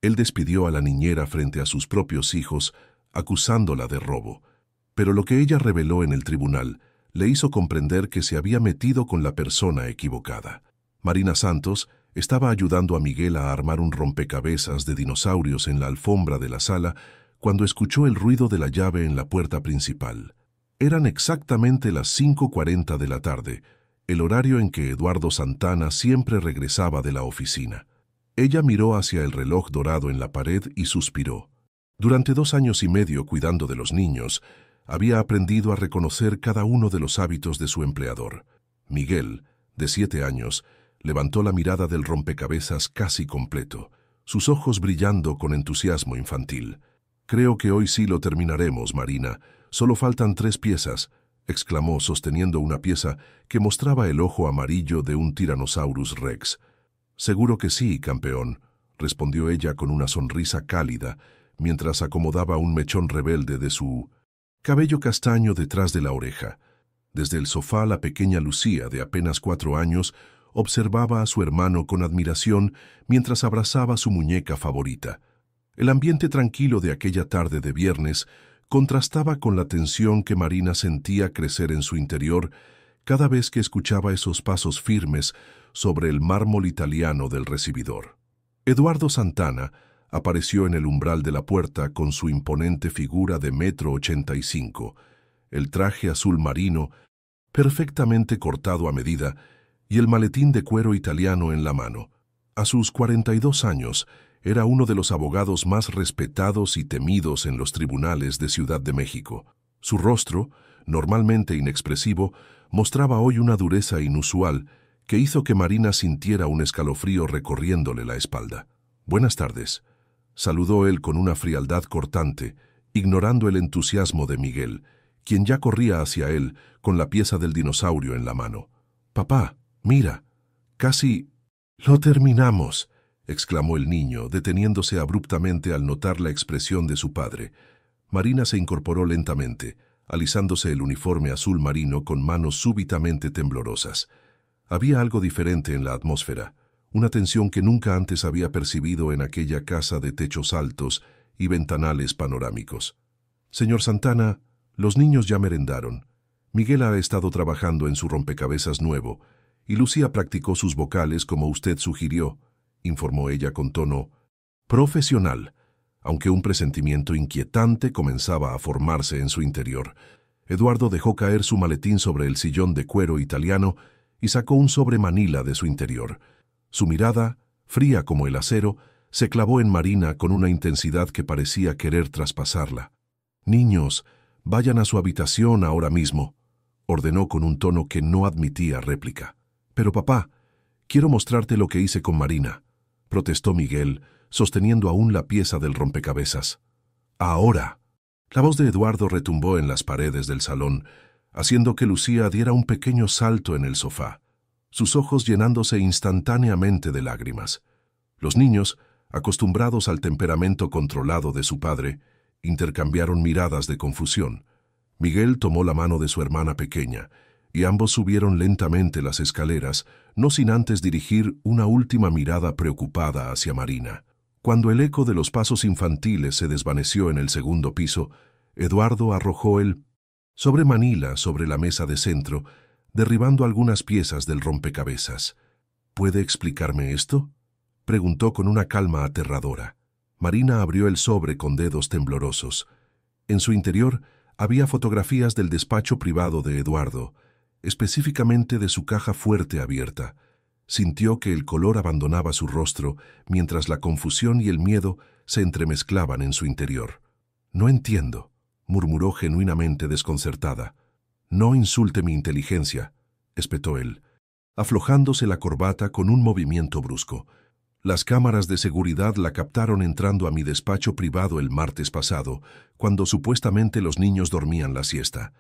Él despidió a la niñera frente a sus propios hijos, acusándola de robo. Pero lo que ella reveló en el tribunal le hizo comprender que se había metido con la persona equivocada. Marina Santos estaba ayudando a Miguel a armar un rompecabezas de dinosaurios en la alfombra de la sala cuando escuchó el ruido de la llave en la puerta principal. Eran exactamente las 5:40 de la tarde, el horario en que Eduardo Santana siempre regresaba de la oficina. Ella miró hacia el reloj dorado en la pared y suspiró. Durante 2 años y medio cuidando de los niños, había aprendido a reconocer cada uno de los hábitos de su empleador. Miguel, de 7 años, levantó la mirada del rompecabezas casi completo, sus ojos brillando con entusiasmo infantil. «Creo que hoy sí lo terminaremos, Marina. Solo faltan 3 piezas», exclamó sosteniendo una pieza que mostraba el ojo amarillo de un Tyrannosaurus Rex. «Seguro que sí, campeón», respondió ella con una sonrisa cálida, mientras acomodaba un mechón rebelde de su cabello castaño detrás de la oreja. Desde el sofá la pequeña Lucía, de apenas 4 años, observaba a su hermano con admiración mientras abrazaba su muñeca favorita. El ambiente tranquilo de aquella tarde de viernes contrastaba con la tensión que Marina sentía crecer en su interior cada vez que escuchaba esos pasos firmes sobre el mármol italiano del recibidor. Eduardo Santana apareció en el umbral de la puerta con su imponente figura de 1,85 m, el traje azul marino perfectamente cortado a medida y el maletín de cuero italiano en la mano. A sus 42 años, era uno de los abogados más respetados y temidos en los tribunales de Ciudad de México. Su rostro, normalmente inexpresivo, mostraba hoy una dureza inusual que hizo que Marina sintiera un escalofrío recorriéndole la espalda. «Buenas tardes», saludó él con una frialdad cortante, ignorando el entusiasmo de Miguel, quien ya corría hacia él con la pieza del dinosaurio en la mano. «Papá, mira, casi lo terminamos», exclamó el niño, deteniéndose abruptamente al notar la expresión de su padre. Marina se incorporó lentamente, alisándose el uniforme azul marino con manos súbitamente temblorosas. Había algo diferente en la atmósfera, una tensión que nunca antes había percibido en aquella casa de techos altos y ventanales panorámicos. «Señor Santana, los niños ya merendaron. Miguel ha estado trabajando en su rompecabezas nuevo, y Lucía practicó sus vocales como usted sugirió», informó ella con tono profesional, aunque un presentimiento inquietante comenzaba a formarse en su interior. Eduardo dejó caer su maletín sobre el sillón de cuero italiano y sacó un sobre manila de su interior. Su mirada, fría como el acero, se clavó en Marina con una intensidad que parecía querer traspasarla. «Niños, vayan a su habitación ahora mismo», ordenó con un tono que no admitía réplica. «Pero papá, quiero mostrarte lo que hice con Marina», protestó Miguel, sosteniendo aún la pieza del rompecabezas. «Ahora». La voz de Eduardo retumbó en las paredes del salón, haciendo que Lucía diera un pequeño salto en el sofá, sus ojos llenándose instantáneamente de lágrimas. Los niños, acostumbrados al temperamento controlado de su padre, intercambiaron miradas de confusión. Miguel tomó la mano de su hermana pequeña, y ambos subieron lentamente las escaleras, no sin antes dirigir una última mirada preocupada hacia Marina. Cuando el eco de los pasos infantiles se desvaneció en el segundo piso, Eduardo arrojó el sobre manila sobre la mesa de centro, derribando algunas piezas del rompecabezas. «¿Puede explicarme esto?», preguntó con una calma aterradora. Marina abrió el sobre con dedos temblorosos. En su interior había fotografías del despacho privado de Eduardo, específicamente de su caja fuerte abierta. Sintió que el color abandonaba su rostro mientras la confusión y el miedo se entremezclaban en su interior. «No entiendo», murmuró genuinamente desconcertada. «No insulte mi inteligencia», espetó él, aflojándose la corbata con un movimiento brusco. «Las cámaras de seguridad la captaron entrando a mi despacho privado el martes pasado, cuando supuestamente los niños dormían la siesta».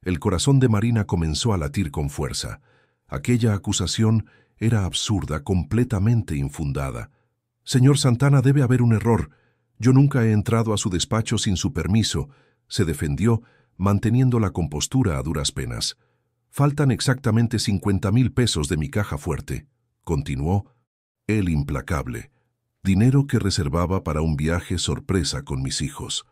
El corazón de Marina comenzó a latir con fuerza. Aquella acusación era absurda, completamente infundada. «Señor Santana, debe haber un error. Yo nunca he entrado a su despacho sin su permiso», se defendió, manteniendo la compostura a duras penas. «Faltan exactamente 50,000 pesos de mi caja fuerte», continuó, él implacable. dinero que reservaba para un viaje sorpresa con mis hijos.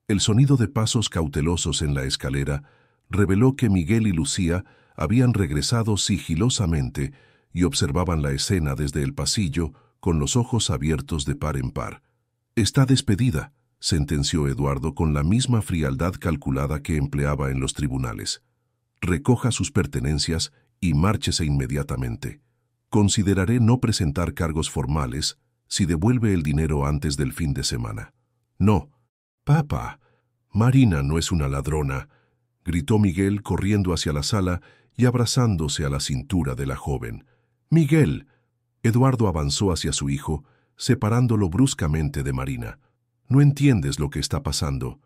El sonido de pasos cautelosos en la escalera reveló que Miguel y Lucía habían regresado sigilosamente y observaban la escena desde el pasillo con los ojos abiertos de par en par. «Está despedida», sentenció Eduardo con la misma frialdad calculada que empleaba en los tribunales. «Recoja sus pertenencias y márchese inmediatamente. Consideraré no presentar cargos formales si devuelve el dinero antes del fin de semana». «No, papá, Marina no es una ladrona», gritó Miguel corriendo hacia la sala y abrazándose a la cintura de la joven. «Miguel». Eduardo avanzó hacia su hijo, separándolo bruscamente de Marina. «No entiendes lo que está pasando.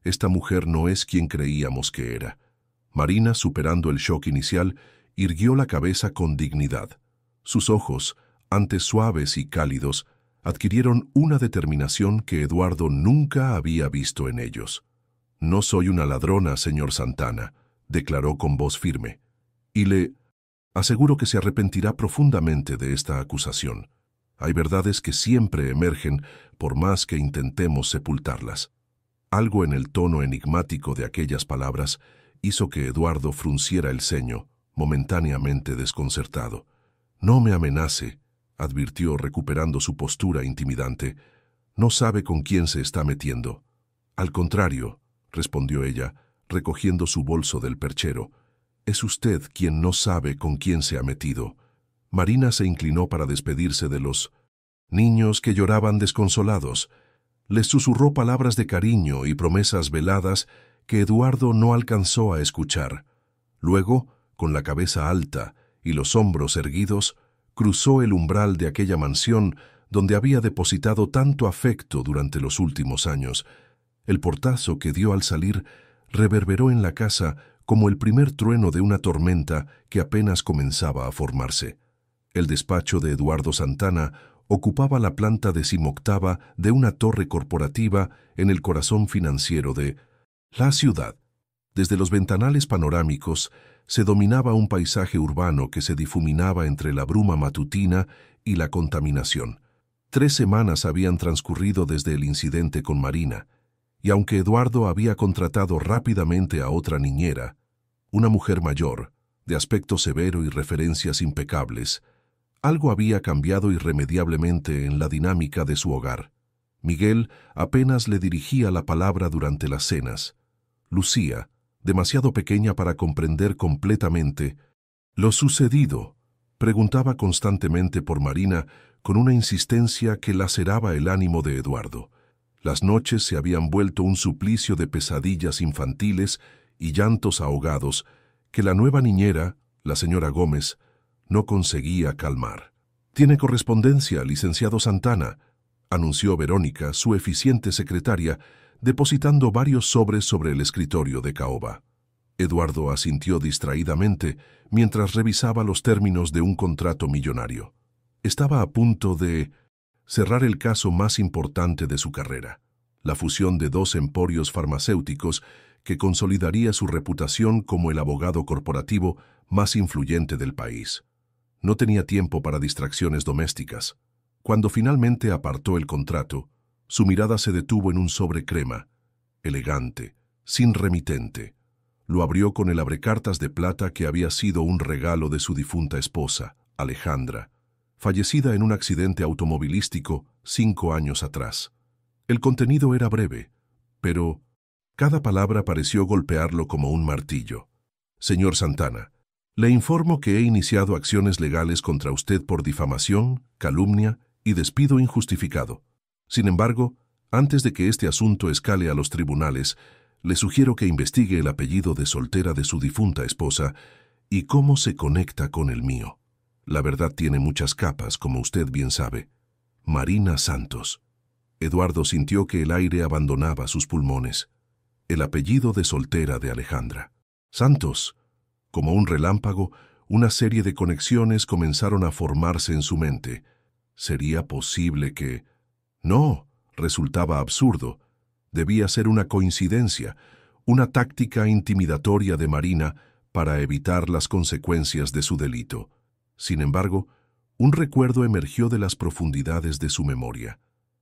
Esta mujer no es quien creíamos que era». Marina, superando el shock inicial, irguió la cabeza con dignidad. Sus ojos, antes suaves y cálidos, adquirieron una determinación que Eduardo nunca había visto en ellos. «No soy una ladrona, señor Santana», declaró con voz firme, «y le aseguro que se arrepentirá profundamente de esta acusación. Hay verdades que siempre emergen por más que intentemos sepultarlas». Algo en el tono enigmático de aquellas palabras hizo que Eduardo frunciera el ceño, momentáneamente desconcertado. «No me amenace», advirtió recuperando su postura intimidante. «No sabe con quién se está metiendo». «Al contrario», respondió ella, recogiendo su bolso del perchero. «Es usted quien no sabe con quién se ha metido». Marina se inclinó para despedirse de los niños que lloraban desconsolados. Les susurró palabras de cariño y promesas veladas que Eduardo no alcanzó a escuchar. Luego, con la cabeza alta y los hombros erguidos, cruzó el umbral de aquella mansión donde había depositado tanto afecto durante los últimos años. El portazo que dio al salir reverberó en la casa como el primer trueno de una tormenta que apenas comenzaba a formarse. El despacho de Eduardo Santana ocupaba la planta 18ª de una torre corporativa en el corazón financiero de la ciudad. Desde los ventanales panorámicos se dominaba un paisaje urbano que se difuminaba entre la bruma matutina y la contaminación. 3 semanas habían transcurrido desde el incidente con Marina, y aunque Eduardo había contratado rápidamente a otra niñera, una mujer mayor, de aspecto severo y referencias impecables, algo había cambiado irremediablemente en la dinámica de su hogar. Miguel apenas le dirigía la palabra durante las cenas. Lucía, demasiado pequeña para comprender completamente lo sucedido, preguntaba constantemente por Marina con una insistencia que laceraba el ánimo de Eduardo. Las noches se habían vuelto un suplicio de pesadillas infantiles y llantos ahogados que la nueva niñera, la señora Gómez, no conseguía calmar. «Tiene correspondencia, licenciado Santana», anunció Verónica, su eficiente secretaria, depositando varios sobres sobre el escritorio de caoba. Eduardo asintió distraídamente mientras revisaba los términos de un contrato millonario. Estaba a punto de cerrar el caso más importante de su carrera, la fusión de 2 emporios farmacéuticos que consolidaría su reputación como el abogado corporativo más influyente del país. No tenía tiempo para distracciones domésticas. Cuando finalmente apartó el contrato, su mirada se detuvo en un sobre crema, elegante, sin remitente. Lo abrió con el abrecartas de plata que había sido un regalo de su difunta esposa, Alejandra, fallecida en un accidente automovilístico 5 años atrás. El contenido era breve, pero cada palabra pareció golpearlo como un martillo. «Señor Santana, le informo que he iniciado acciones legales contra usted por difamación, calumnia y despido injustificado. Sin embargo, antes de que este asunto escale a los tribunales, le sugiero que investigue el apellido de soltera de su difunta esposa y cómo se conecta con el mío. La verdad tiene muchas capas, como usted bien sabe. Marina Santos». Eduardo sintió que el aire abandonaba sus pulmones. El apellido de soltera de Alejandra. Santos. Como un relámpago, una serie de conexiones comenzaron a formarse en su mente. ¿Sería posible que...? No, resultaba absurdo. Debía ser una coincidencia, una táctica intimidatoria de Marina para evitar las consecuencias de su delito. Sin embargo, Un recuerdo emergió de las profundidades de su memoria.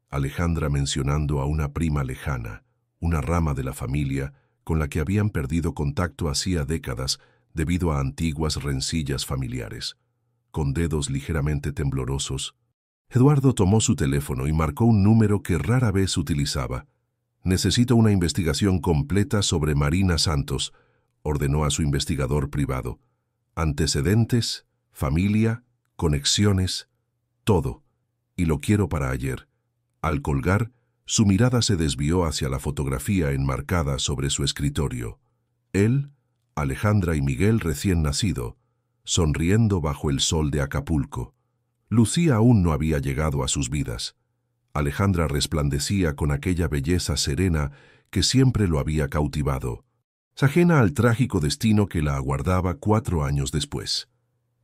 Alejandra mencionando a una prima lejana, una rama de la familia con la que habían perdido contacto hacía décadas debido a antiguas rencillas familiares. Con dedos ligeramente temblorosos, Eduardo tomó su teléfono y marcó un número que rara vez utilizaba. «Necesito una investigación completa sobre Marina Santos», ordenó a su investigador privado. «Antecedentes, familia, conexiones, todo. Y lo quiero para ayer». Al colgar, su mirada se desvió hacia la fotografía enmarcada sobre su escritorio. Él, Alejandra y Miguel recién nacido, sonriendo bajo el sol de Acapulco. Lucía aún no había llegado a sus vidas. Alejandra resplandecía con aquella belleza serena que siempre lo había cautivado, ajena al trágico destino que la aguardaba 4 años después.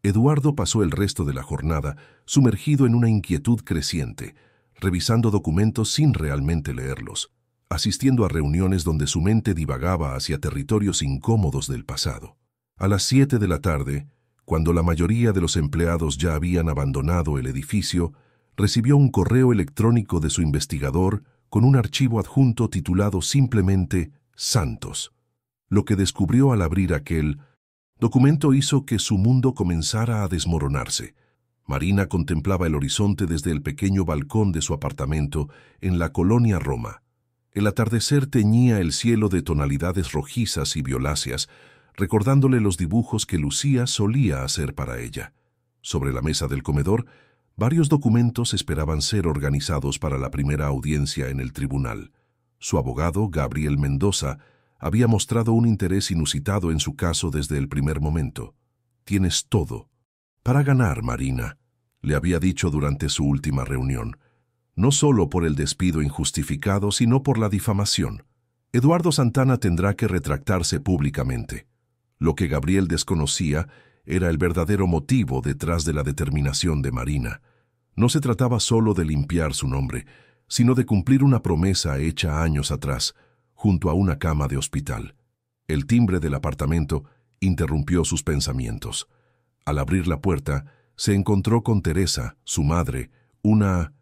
Eduardo pasó el resto de la jornada sumergido en una inquietud creciente, revisando documentos sin realmente leerlos, asistiendo a reuniones donde su mente divagaba hacia territorios incómodos del pasado. A las 7 de la tarde, cuando la mayoría de los empleados ya habían abandonado el edificio, recibió un correo electrónico de su investigador con un archivo adjunto titulado simplemente Santos. Lo que descubrió al abrir aquel documento hizo que su mundo comenzara a desmoronarse. Marina contemplaba el horizonte desde el pequeño balcón de su apartamento en la colonia Roma. El atardecer teñía el cielo de tonalidades rojizas y violáceas, recordándole los dibujos que Lucía solía hacer para ella. Sobre la mesa del comedor, varios documentos esperaban ser organizados para la primera audiencia en el tribunal. Su abogado, Gabriel Mendoza, había mostrado un interés inusitado en su caso desde el primer momento. «Tienes todo para ganar, Marina», le había dicho durante su última reunión. No solo por el despido injustificado, sino por la difamación. Eduardo Santana tendrá que retractarse públicamente. Lo que Gabriel desconocía era el verdadero motivo detrás de la determinación de Marina. No se trataba solo de limpiar su nombre, sino de cumplir una promesa hecha años atrás, junto a una cama de hospital. El timbre del apartamento interrumpió sus pensamientos. Al abrir la puerta, se encontró con Teresa, su madre, una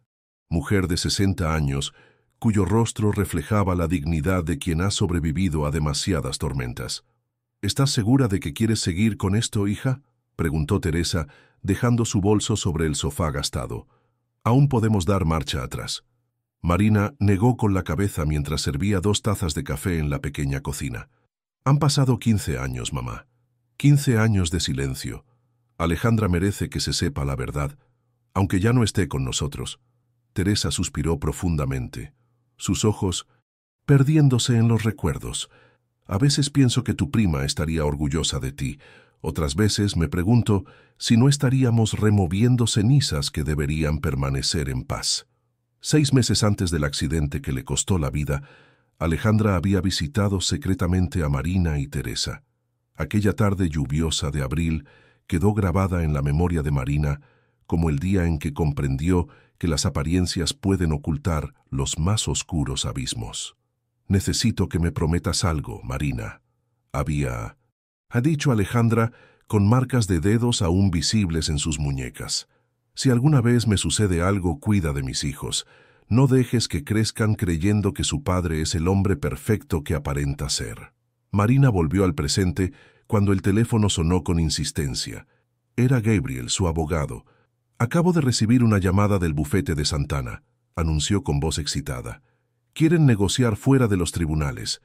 mujer de 60 años, cuyo rostro reflejaba la dignidad de quien ha sobrevivido a demasiadas tormentas. «¿Estás segura de que quieres seguir con esto, hija?», preguntó Teresa, dejando su bolso sobre el sofá gastado. «Aún podemos dar marcha atrás». Marina negó con la cabeza mientras servía 2 tazas de café en la pequeña cocina. «Han pasado 15 años, mamá. 15 años de silencio. Alejandra merece que se sepa la verdad, aunque ya no esté con nosotros». Teresa suspiró profundamente, sus ojos perdiéndose en los recuerdos. «A veces pienso que tu prima estaría orgullosa de ti. Otras veces me pregunto si no estaríamos removiendo cenizas que deberían permanecer en paz». 6 meses antes del accidente que le costó la vida, Alejandra había visitado secretamente a Marina y Teresa. Aquella tarde lluviosa de abril quedó grabada en la memoria de Marina como el día en que comprendió que las apariencias pueden ocultar los más oscuros abismos. «Necesito que me prometas algo, Marina», ha dicho Alejandra con marcas de dedos aún visibles en sus muñecas. «Si alguna vez me sucede algo, cuida de mis hijos. No dejes que crezcan creyendo que su padre es el hombre perfecto que aparenta ser». Marina volvió al presente cuando el teléfono sonó con insistencia. Era Gabriel, su abogado. «Acabo de recibir una llamada del bufete de Santana», anunció con voz excitada. «Quieren negociar fuera de los tribunales.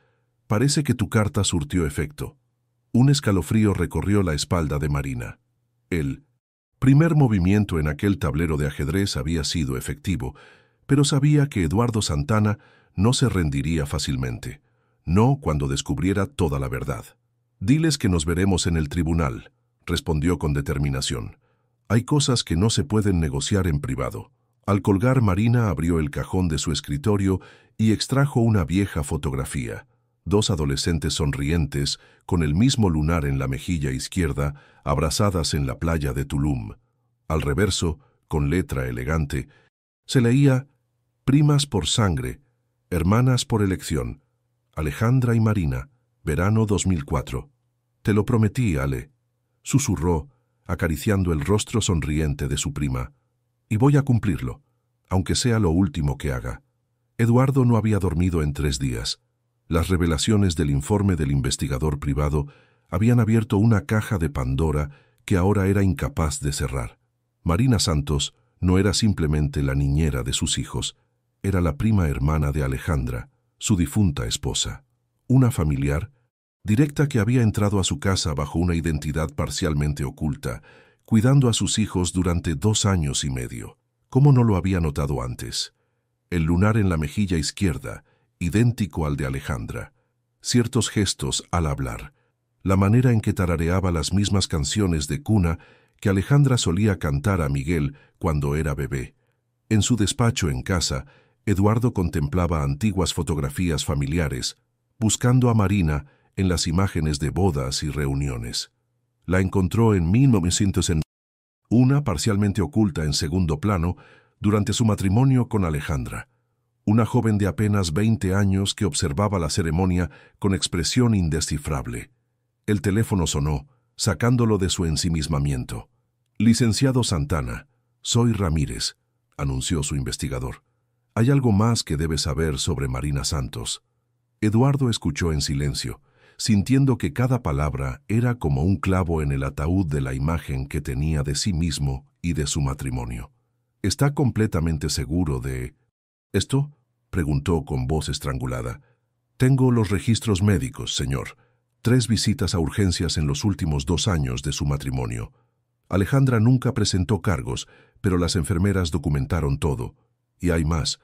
Parece que tu carta surtió efecto». Un escalofrío recorrió la espalda de Marina. El primer movimiento en aquel tablero de ajedrez había sido efectivo, pero sabía que Eduardo Santana no se rendiría fácilmente. No cuando descubriera toda la verdad. «Diles que nos veremos en el tribunal», respondió con determinación. «Hay cosas que no se pueden negociar en privado». Al colgar, Marina abrió el cajón de su escritorio y extrajo una vieja fotografía. 2 adolescentes sonrientes, con el mismo lunar en la mejilla izquierda, abrazadas en la playa de Tulum. Al reverso, con letra elegante, se leía: «Primas por sangre, hermanas por elección, Alejandra y Marina, verano 2004. Te lo prometí, Ale», susurró, acariciando el rostro sonriente de su prima. «Y voy a cumplirlo, aunque sea lo último que haga». Eduardo no había dormido en 3 días. Las revelaciones del informe del investigador privado habían abierto una caja de Pandora que ahora era incapaz de cerrar. Marina Santos no era simplemente la niñera de sus hijos, era la prima hermana de Alejandra, su difunta esposa. Una familiar directa que había entrado a su casa bajo una identidad parcialmente oculta, cuidando a sus hijos durante 2 años y medio. ¿Cómo no lo había notado antes? El lunar en la mejilla izquierda, idéntico al de Alejandra. Ciertos gestos al hablar. La manera en que tarareaba las mismas canciones de cuna que Alejandra solía cantar a Miguel cuando era bebé. En su despacho en casa, Eduardo contemplaba antiguas fotografías familiares, buscando a Marina en las imágenes de bodas y reuniones. La encontró en 1900, una parcialmente oculta en segundo plano, durante su matrimonio con Alejandra. Una joven de apenas 20 años que observaba la ceremonia con expresión indescifrable. El teléfono sonó, sacándolo de su ensimismamiento. «Licenciado Santana, soy Ramírez», anunció su investigador. «Hay algo más que debe saber sobre Marina Santos». Eduardo escuchó en silencio, sintiendo que cada palabra era como un clavo en el ataúd de la imagen que tenía de sí mismo y de su matrimonio. «¿Está completamente seguro de esto?», preguntó con voz estrangulada. «Tengo los registros médicos, señor. 3 visitas a urgencias en los últimos 2 años de su matrimonio. Alejandra nunca presentó cargos, pero las enfermeras documentaron todo. Y hay más.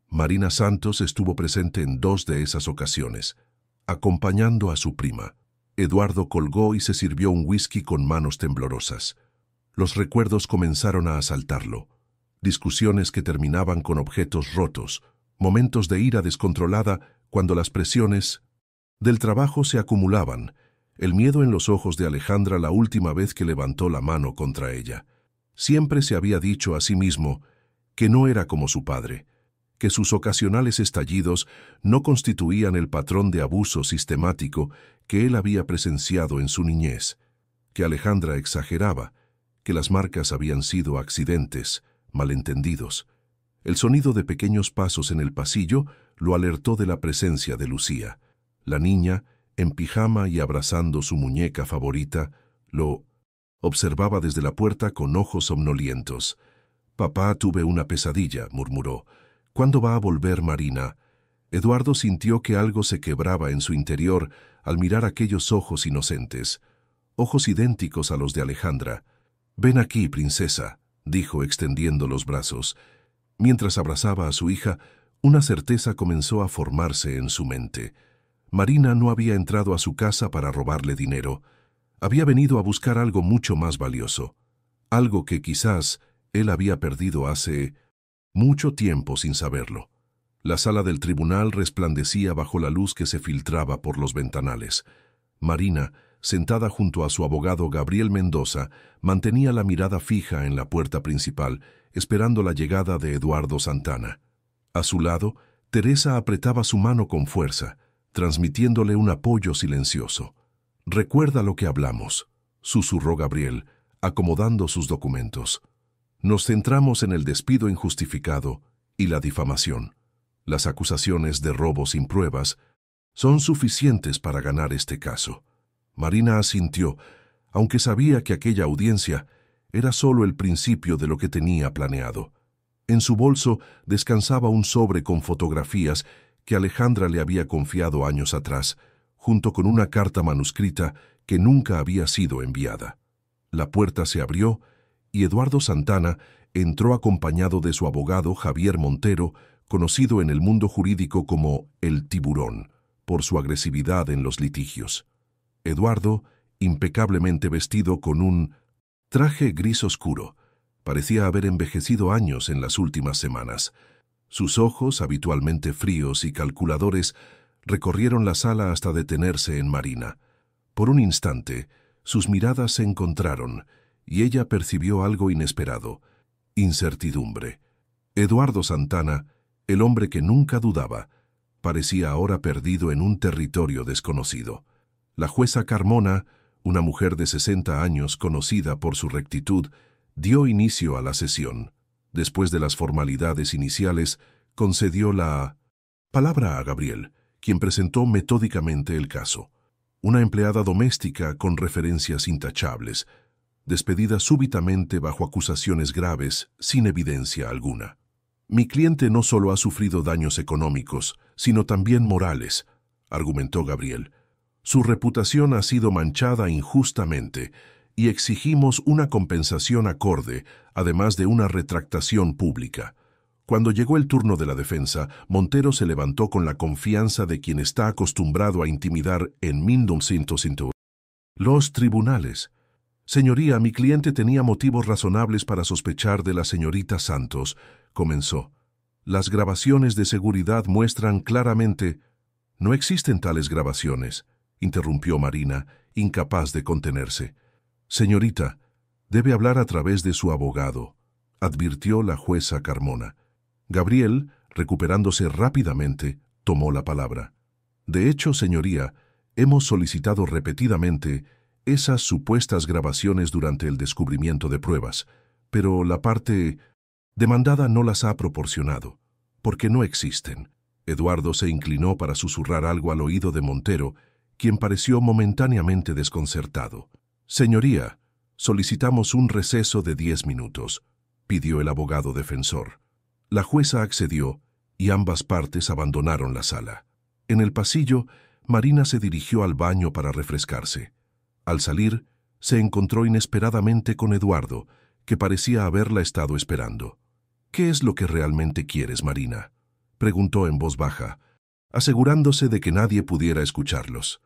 Marina Santos estuvo presente en 2 de esas ocasiones, acompañando a su prima». Eduardo colgó y se sirvió un whisky con manos temblorosas. Los recuerdos comenzaron a asaltarlo. Discusiones que terminaban con objetos rotos, momentos de ira descontrolada cuando las presiones del trabajo se acumulaban, el miedo en los ojos de Alejandra la última vez que levantó la mano contra ella. Siempre se había dicho a sí mismo que no era como su padre, que sus ocasionales estallidos no constituían el patrón de abuso sistemático que él había presenciado en su niñez, que Alejandra exageraba, que las marcas habían sido accidentes, malentendidos. El sonido de pequeños pasos en el pasillo lo alertó de la presencia de Lucía. La niña, en pijama y abrazando su muñeca favorita, lo observaba desde la puerta con ojos somnolientos. «Papá, tuve una pesadilla», murmuró. «¿Cuándo va a volver Marina?». Eduardo sintió que algo se quebraba en su interior al mirar aquellos ojos inocentes, ojos idénticos a los de Alejandra. «Ven aquí, princesa», dijo extendiendo los brazos. Mientras abrazaba a su hija, una certeza comenzó a formarse en su mente. Marina no había entrado a su casa para robarle dinero. Había venido a buscar algo mucho más valioso, algo que quizás él había perdido hace mucho tiempo sin saberlo. La sala del tribunal resplandecía bajo la luz que se filtraba por los ventanales. Marina, sentada junto a su abogado Gabriel Mendoza, mantenía la mirada fija en la puerta principal, esperando la llegada de Eduardo Santana. A su lado, Teresa apretaba su mano con fuerza, transmitiéndole un apoyo silencioso. «Recuerda lo que hablamos», susurró Gabriel, acomodando sus documentos. «Nos centramos en el despido injustificado y la difamación. Las acusaciones de robo sin pruebas son suficientes para ganar este caso». Marina asintió, aunque sabía que aquella audiencia era solo el principio de lo que tenía planeado. En su bolso descansaba un sobre con fotografías que Alejandra le había confiado años atrás, junto con una carta manuscrita que nunca había sido enviada. La puerta se abrió y Eduardo Santana entró acompañado de su abogado Javier Montero, conocido en el mundo jurídico como el Tiburón, por su agresividad en los litigios. Eduardo, impecablemente vestido con un traje gris oscuro, parecía haber envejecido años en las últimas semanas. Sus ojos, habitualmente fríos y calculadores, recorrieron la sala hasta detenerse en Marina. Por un instante, sus miradas se encontraron y ella percibió algo inesperado: incertidumbre. Eduardo Santana, el hombre que nunca dudaba, parecía ahora perdido en un territorio desconocido. La jueza Carmona, una mujer de 60 años conocida por su rectitud, dio inicio a la sesión. Después de las formalidades iniciales, concedió la palabra a Gabriel, quien presentó metódicamente el caso. Una empleada doméstica con referencias intachables, despedida súbitamente bajo acusaciones graves, sin evidencia alguna. Mi cliente no solo ha sufrido daños económicos, sino también morales, argumentó Gabriel. Su reputación ha sido manchada injustamente y exigimos una compensación acorde, además de una retractación pública. Cuando llegó el turno de la defensa, Montero se levantó con la confianza de quien está acostumbrado a intimidar en 1900 los tribunales. Señoría, mi cliente tenía motivos razonables para sospechar de la señorita Santos, comenzó. Las grabaciones de seguridad muestran claramente... No existen tales grabaciones, interrumpió Marina, incapaz de contenerse. Señorita, debe hablar a través de su abogado, advirtió la jueza Carmona. Gabriel, recuperándose rápidamente, tomó la palabra. De hecho, señoría, hemos solicitado repetidamente esas supuestas grabaciones durante el descubrimiento de pruebas, pero la parte demandada no las ha proporcionado, porque no existen. Eduardo se inclinó para susurrar algo al oído de Montero, quien pareció momentáneamente desconcertado. Señoría, solicitamos un receso de 10 minutos, pidió el abogado defensor. La jueza accedió y ambas partes abandonaron la sala. En el pasillo, Marina se dirigió al baño para refrescarse. Al salir, se encontró inesperadamente con Eduardo, que parecía haberla estado esperando. «¿Qué es lo que realmente quieres, Marina?», preguntó en voz baja, asegurándose de que nadie pudiera escucharlos.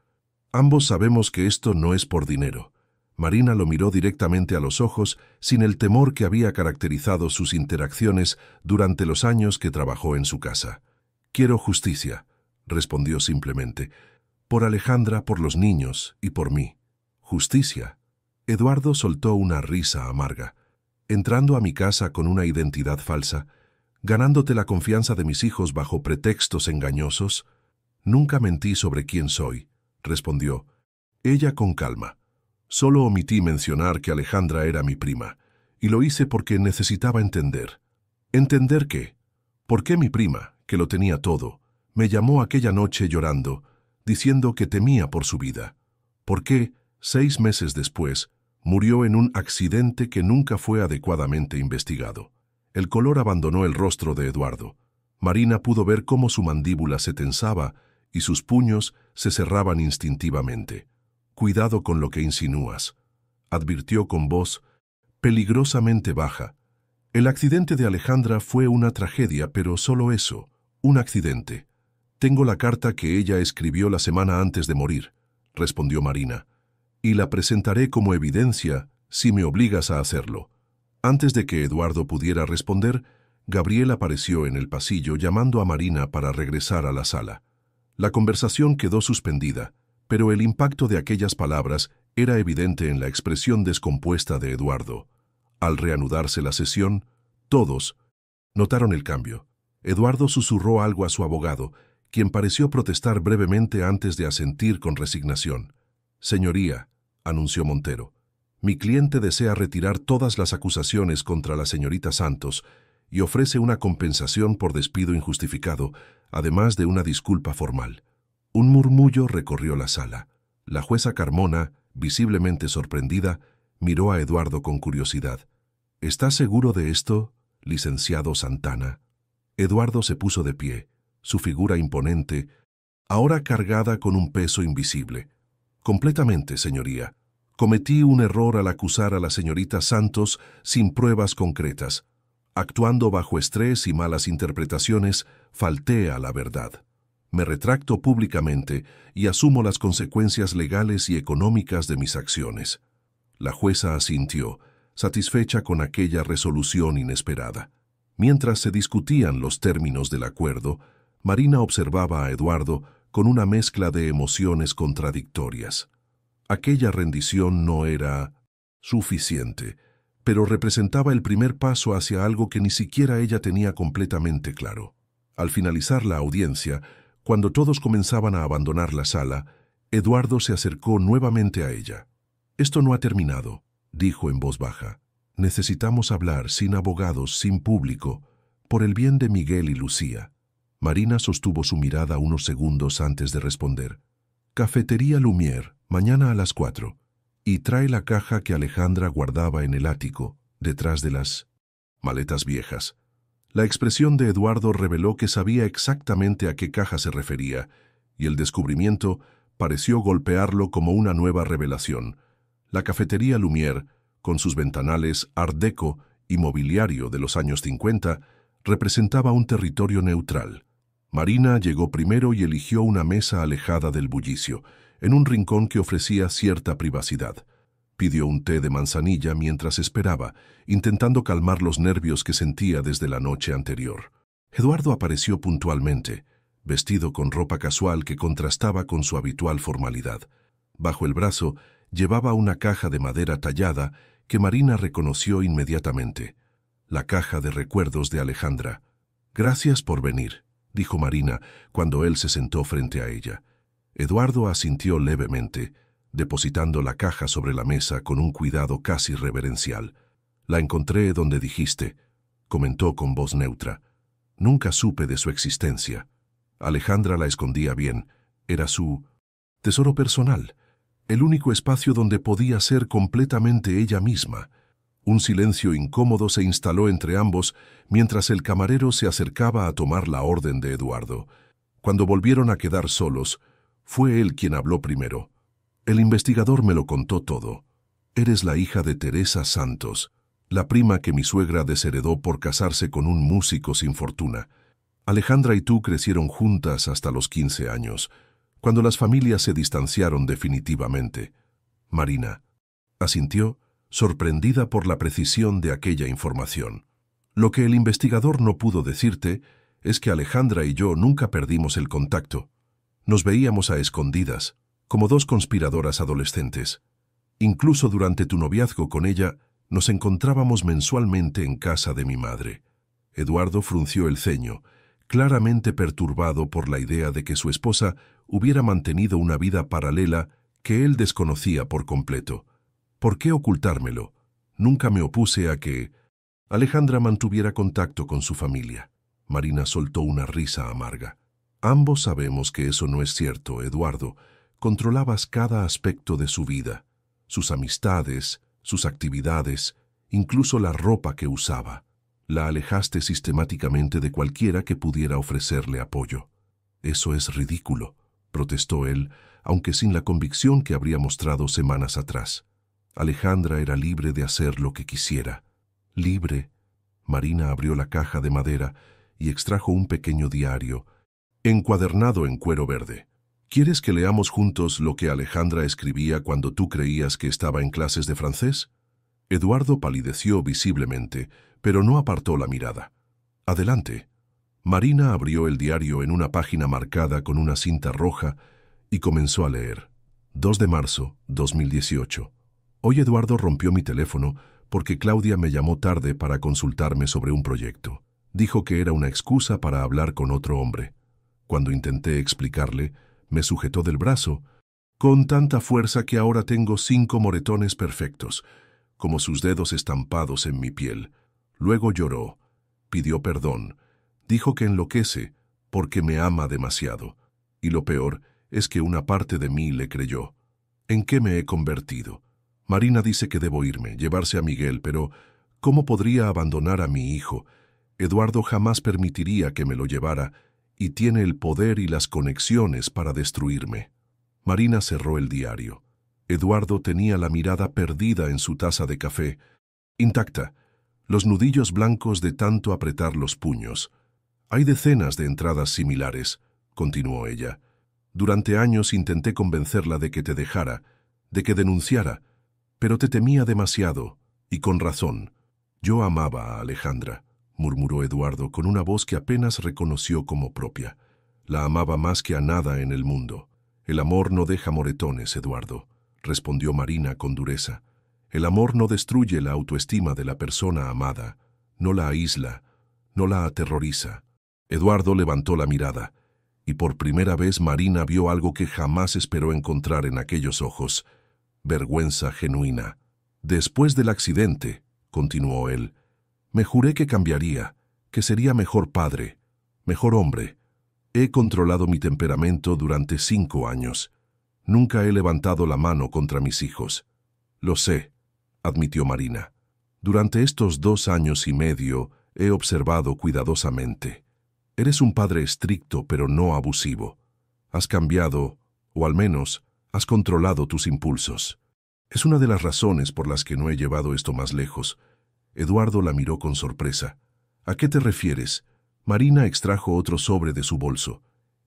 «Ambos sabemos que esto no es por dinero». Marina lo miró directamente a los ojos sin el temor que había caracterizado sus interacciones durante los años que trabajó en su casa. «Quiero justicia», respondió simplemente, «por Alejandra, por los niños y por mí». «¿Justicia?». Eduardo soltó una risa amarga. «Entrando a mi casa con una identidad falsa, ganándote la confianza de mis hijos bajo pretextos engañosos». «Nunca mentí sobre quién soy», respondió. Ella con calma. «Solo omití mencionar que Alejandra era mi prima, y lo hice porque necesitaba entender». «¿Entender qué? ¿Por qué mi prima, que lo tenía todo, me llamó aquella noche llorando, diciendo que temía por su vida? ¿Por qué, 6 meses después, murió en un accidente que nunca fue adecuadamente investigado?» El color abandonó el rostro de Eduardo. Marina pudo ver cómo su mandíbula se tensaba y sus puños se cerraban instintivamente. «Cuidado con lo que insinúas», advirtió con voz peligrosamente baja. «El accidente de Alejandra fue una tragedia, pero solo eso, un accidente. Tengo la carta que ella escribió la semana antes de morir», respondió Marina, «y la presentaré como evidencia si me obligas a hacerlo». Antes de que Eduardo pudiera responder, Gabriel apareció en el pasillo llamando a Marina para regresar a la sala. La conversación quedó suspendida, pero el impacto de aquellas palabras era evidente en la expresión descompuesta de Eduardo. Al reanudarse la sesión, todos notaron el cambio. Eduardo susurró algo a su abogado, quien pareció protestar brevemente antes de asentir con resignación. «Señoría», anunció Montero, «mi cliente desea retirar todas las acusaciones contra la señorita Santos y ofrece una compensación por despido injustificado, además de una disculpa formal». Un murmullo recorrió la sala. La jueza Carmona, visiblemente sorprendida, miró a Eduardo con curiosidad. «¿Está seguro de esto, licenciado Santana?» Eduardo se puso de pie, su figura imponente, ahora cargada con un peso invisible. «Completamente, señoría. Cometí un error al acusar a la señorita Santos sin pruebas concretas. Actuando bajo estrés y malas interpretaciones, falté a la verdad. Me retracto públicamente y asumo las consecuencias legales y económicas de mis acciones». La jueza asintió, satisfecha con aquella resolución inesperada. Mientras se discutían los términos del acuerdo, Marina observaba a Eduardo con una mezcla de emociones contradictorias. Aquella rendición no era suficiente, pero representaba el primer paso hacia algo que ni siquiera ella tenía completamente claro. Al finalizar la audiencia, cuando todos comenzaban a abandonar la sala, Eduardo se acercó nuevamente a ella. Esto no ha terminado, dijo en voz baja. Necesitamos hablar sin abogados, sin público, por el bien de Miguel y Lucía. Marina sostuvo su mirada unos segundos antes de responder. Cafetería Lumière, mañana a las 4. Y trae la caja que Alejandra guardaba en el ático, detrás de las maletas viejas. La expresión de Eduardo reveló que sabía exactamente a qué caja se refería, y el descubrimiento pareció golpearlo como una nueva revelación. La cafetería Lumière, con sus ventanales Art Deco y mobiliario de los años 50, representaba un territorio neutral. Marina llegó primero y eligió una mesa alejada del bullicio, en un rincón que ofrecía cierta privacidad. Pidió un té de manzanilla mientras esperaba, intentando calmar los nervios que sentía desde la noche anterior. Eduardo apareció puntualmente, vestido con ropa casual que contrastaba con su habitual formalidad. Bajo el brazo llevaba una caja de madera tallada que Marina reconoció inmediatamente. La caja de recuerdos de Alejandra. «Gracias por venir», dijo Marina cuando él se sentó frente a ella. Eduardo asintió levemente, depositando la caja sobre la mesa con un cuidado casi reverencial. «La encontré donde dijiste», comentó con voz neutra. «Nunca supe de su existencia. Alejandra la escondía bien. Era su tesoro personal, el único espacio donde podía ser completamente ella misma». Un silencio incómodo se instaló entre ambos mientras el camarero se acercaba a tomar la orden de Eduardo. Cuando volvieron a quedar solos, fue él quien habló primero. «El investigador me lo contó todo. Eres la hija de Teresa Santos, la prima que mi suegra desheredó por casarse con un músico sin fortuna. Alejandra y tú crecieron juntas hasta los 15 años, cuando las familias se distanciaron definitivamente». Marina asintió, sorprendida por la precisión de aquella información. «Lo que el investigador no pudo decirte es que Alejandra y yo nunca perdimos el contacto. Nos veíamos a escondidas, como dos conspiradoras adolescentes. Incluso durante tu noviazgo con ella, nos encontrábamos mensualmente en casa de mi madre». Eduardo frunció el ceño, claramente perturbado por la idea de que su esposa hubiera mantenido una vida paralela que él desconocía por completo. «¿Por qué ocultármelo? Nunca me opuse a que Alejandra mantuviera contacto con su familia». Marina soltó una risa amarga. «Ambos sabemos que eso no es cierto, Eduardo. Controlabas cada aspecto de su vida, sus amistades, sus actividades, incluso la ropa que usaba. La alejaste sistemáticamente de cualquiera que pudiera ofrecerle apoyo». «Eso es ridículo», protestó él, aunque sin la convicción que habría mostrado semanas atrás. Alejandra era libre de hacer lo que quisiera. «Libre». Marina abrió la caja de madera y extrajo un pequeño diario, encuadernado en cuero verde. «¿Quieres que leamos juntos lo que Alejandra escribía cuando tú creías que estaba en clases de francés?» Eduardo palideció visiblemente, pero no apartó la mirada. «Adelante». Marina abrió el diario en una página marcada con una cinta roja y comenzó a leer. 2 de marzo, 2018. Hoy Eduardo rompió mi teléfono porque Claudia me llamó tarde para consultarme sobre un proyecto. Dijo que era una excusa para hablar con otro hombre. Cuando intenté explicarle, me sujetó del brazo, con tanta fuerza que ahora tengo 5 moretones perfectos, como sus dedos estampados en mi piel. Luego lloró, pidió perdón, dijo que enloquece porque me ama demasiado. Y lo peor es que una parte de mí le creyó. ¿En qué me he convertido? Marina dice que debo irme, llevarse a Miguel, pero ¿cómo podría abandonar a mi hijo? Eduardo jamás permitiría que me lo llevara y tiene el poder y las conexiones para destruirme. Marina cerró el diario. Eduardo tenía la mirada perdida en su taza de café, intacta, los nudillos blancos de tanto apretar los puños. «Hay decenas de entradas similares», continuó ella. «Durante años intenté convencerla de que te dejara, de que denunciara, pero te temía demasiado, y con razón. Yo amaba a Alejandra», murmuró Eduardo con una voz que apenas reconoció como propia. «La amaba más que a nada en el mundo». «El amor no deja moretones, Eduardo», respondió Marina con dureza. «El amor no destruye la autoestima de la persona amada, no la aísla, no la aterroriza». Eduardo levantó la mirada, y por primera vez Marina vio algo que jamás esperó encontrar en aquellos ojos: vergüenza genuina. Después del accidente, continuó él, me juré que cambiaría, que sería mejor padre, mejor hombre. He controlado mi temperamento durante 5 años. Nunca he levantado la mano contra mis hijos. Lo sé, admitió Marina. Durante estos 2 años y medio he observado cuidadosamente. Eres un padre estricto pero no abusivo. Has cambiado, o al menos, has controlado tus impulsos. Es una de las razones por las que no he llevado esto más lejos. Eduardo la miró con sorpresa. ¿A qué te refieres? Marina extrajo otro sobre de su bolso.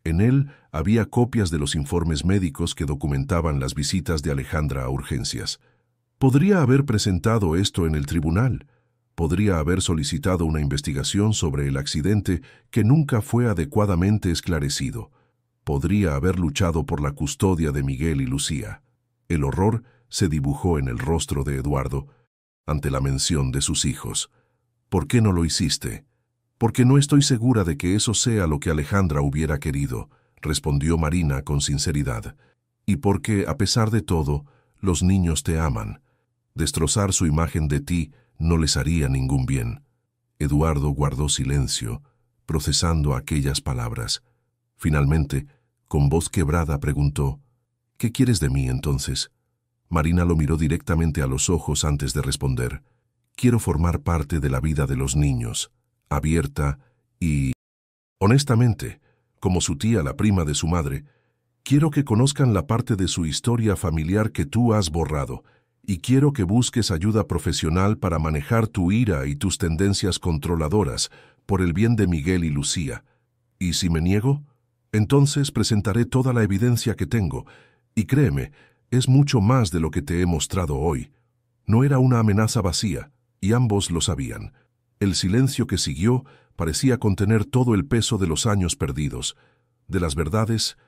En él había copias de los informes médicos que documentaban las visitas de Alejandra a urgencias. Podría haber presentado esto en el tribunal. Podría haber solicitado una investigación sobre el accidente que nunca fue adecuadamente esclarecido. Podría haber luchado por la custodia de Miguel y Lucía. El horror se dibujó en el rostro de Eduardo ante la mención de sus hijos. ¿Por qué no lo hiciste? Porque no estoy segura de que eso sea lo que Alejandra hubiera querido, respondió Marina con sinceridad. Y porque, a pesar de todo, los niños te aman. Destrozar su imagen de ti no les haría ningún bien. Eduardo guardó silencio, procesando aquellas palabras. Finalmente, con voz quebrada, preguntó, ¿qué quieres de mí entonces? Marina lo miró directamente a los ojos antes de responder. Quiero formar parte de la vida de los niños, abierta y... honestamente, como su tía, la prima de su madre, quiero que conozcan la parte de su historia familiar que tú has borrado, y quiero que busques ayuda profesional para manejar tu ira y tus tendencias controladoras por el bien de Miguel y Lucía. ¿Y si me niego? Entonces presentaré toda la evidencia que tengo, y créeme, es mucho más de lo que te he mostrado hoy. No era una amenaza vacía, y ambos lo sabían. El silencio que siguió parecía contener todo el peso de los años perdidos, de las verdades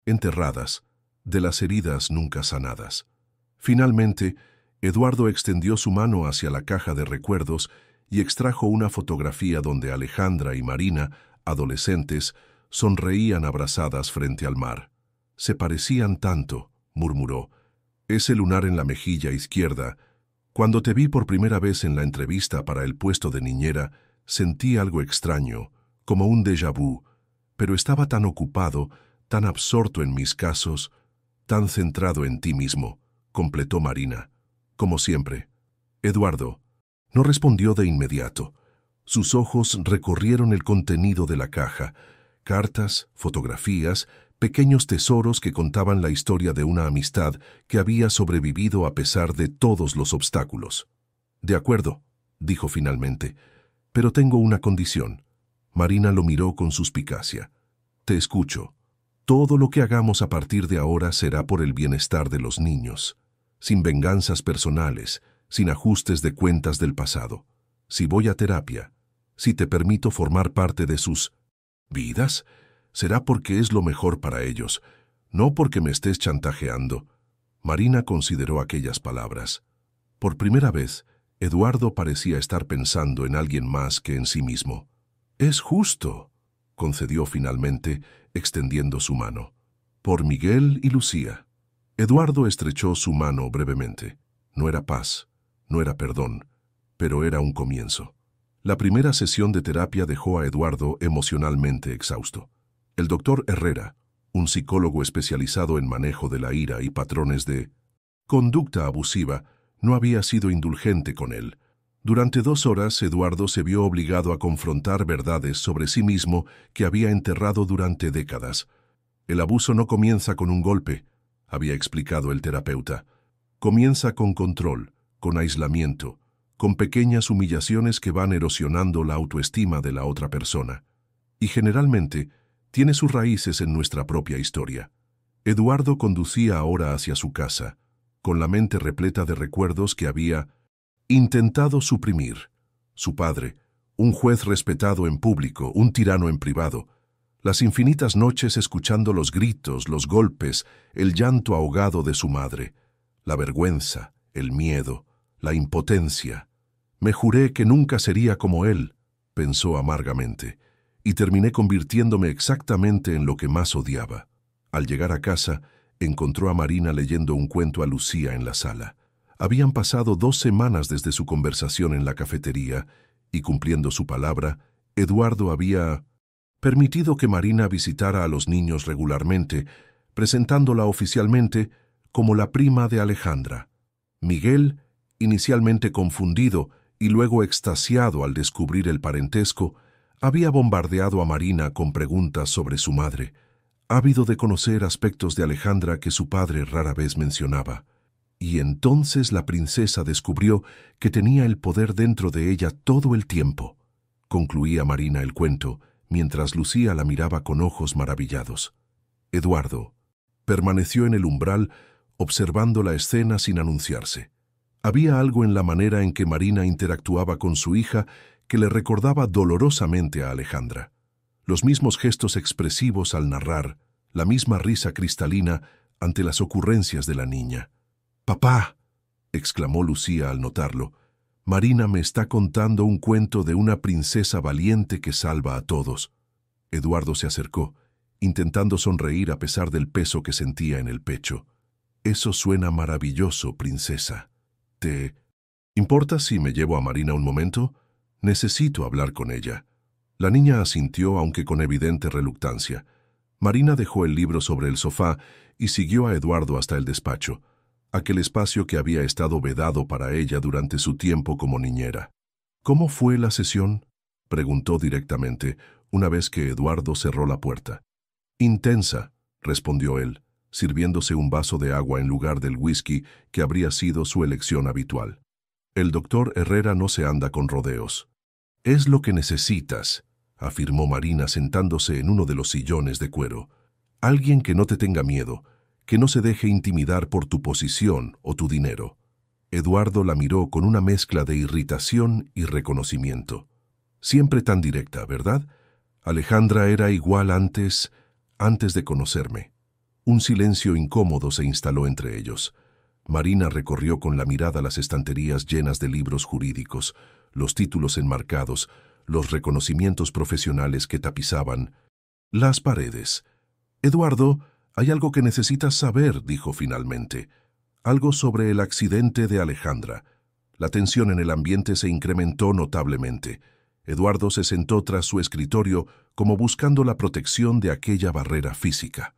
enterradas, de las heridas nunca sanadas. Finalmente, Eduardo extendió su mano hacia la caja de recuerdos y extrajo una fotografía donde Alejandra y Marina, adolescentes, sonreían abrazadas frente al mar. Se parecían tanto, murmuró. Ese lunar en la mejilla izquierda. Cuando te vi por primera vez en la entrevista para el puesto de niñera, sentí algo extraño, como un déjà vu, pero estaba tan ocupado, tan absorto en mis casos, tan centrado en ti mismo, completó Marina. Como siempre. Eduardo no respondió de inmediato. Sus ojos recorrieron el contenido de la caja, cartas, fotografías, pequeños tesoros que contaban la historia de una amistad que había sobrevivido a pesar de todos los obstáculos. De acuerdo, dijo finalmente, pero tengo una condición. Marina lo miró con suspicacia. Te escucho. Todo lo que hagamos a partir de ahora será por el bienestar de los niños, sin venganzas personales, sin ajustes de cuentas del pasado. Si voy a terapia, si te permito formar parte de sus vidas, será porque es lo mejor para ellos, no porque me estés chantajeando. Marina consideró aquellas palabras. Por primera vez, Eduardo parecía estar pensando en alguien más que en sí mismo. Es justo, concedió finalmente, extendiendo su mano. Por Miguel y Lucía. Eduardo estrechó su mano brevemente. No era paz, no era perdón, pero era un comienzo. La primera sesión de terapia dejó a Eduardo emocionalmente exhausto. El doctor Herrera, un psicólogo especializado en manejo de la ira y patrones de conducta abusiva, no había sido indulgente con él. Durante 2 horas, Eduardo se vio obligado a confrontar verdades sobre sí mismo que había enterrado durante décadas. El abuso no comienza con un golpe, había explicado el terapeuta. Comienza con control, con aislamiento, con pequeñas humillaciones que van erosionando la autoestima de la otra persona. Y generalmente, tiene sus raíces en nuestra propia historia. Eduardo conducía ahora hacia su casa, con la mente repleta de recuerdos que había intentado suprimir. Su padre, un juez respetado en público, un tirano en privado. Las infinitas noches escuchando los gritos, los golpes, el llanto ahogado de su madre. La vergüenza, el miedo, la impotencia. Me juré que nunca sería como él, pensó amargamente, y terminé convirtiéndome exactamente en lo que más odiaba. Al llegar a casa, Encontró a Marina leyendo un cuento a Lucía en la sala. Habían pasado 2 semanas desde su conversación en la cafetería y, cumpliendo su palabra, Eduardo había permitido que Marina visitara a los niños regularmente, presentándola oficialmente como la prima de Alejandra. Miguel, inicialmente confundido y luego extasiado al descubrir el parentesco, había bombardeado a Marina con preguntas sobre su madre, ávido de conocer aspectos de Alejandra que su padre rara vez mencionaba. Y entonces la princesa descubrió que tenía el poder dentro de ella todo el tiempo. Concluía Marina el cuento, mientras Lucía la miraba con ojos maravillados. Eduardo permaneció en el umbral, observando la escena sin anunciarse. Había algo en la manera en que Marina interactuaba con su hija que le recordaba dolorosamente a Alejandra. Los mismos gestos expresivos al narrar, la misma risa cristalina ante las ocurrencias de la niña. «¡Papá!», exclamó Lucía al notarlo. «Marina me está contando un cuento de una princesa valiente que salva a todos». Eduardo se acercó, intentando sonreír a pesar del peso que sentía en el pecho. «Eso suena maravilloso, princesa. ¿Te importa si me llevo a Marina un momento? Necesito hablar con ella». La niña asintió, aunque con evidente reluctancia. Marina dejó el libro sobre el sofá y siguió a Eduardo hasta el despacho, aquel espacio que había estado vedado para ella durante su tiempo como niñera. «¿Cómo fue la sesión?», preguntó directamente, una vez que Eduardo cerró la puerta. «Intensa», respondió él, sirviéndose un vaso de agua en lugar del whisky que habría sido su elección habitual. «El doctor Herrera no se anda con rodeos». «Es lo que necesitas», afirmó Marina sentándose en uno de los sillones de cuero. «Alguien que no te tenga miedo, que no se deje intimidar por tu posición o tu dinero». Eduardo la miró con una mezcla de irritación y reconocimiento. «Siempre tan directa, ¿verdad? Alejandra era igual antes de conocerme». Un silencio incómodo se instaló entre ellos. Marina recorrió con la mirada las estanterías llenas de libros jurídicos, los títulos enmarcados, los reconocimientos profesionales que tapizaban las paredes. «Eduardo, hay algo que necesitas saber», dijo finalmente. «Algo sobre el accidente de Alejandra». La tensión en el ambiente se incrementó notablemente. Eduardo se sentó tras su escritorio como buscando la protección de aquella barrera física.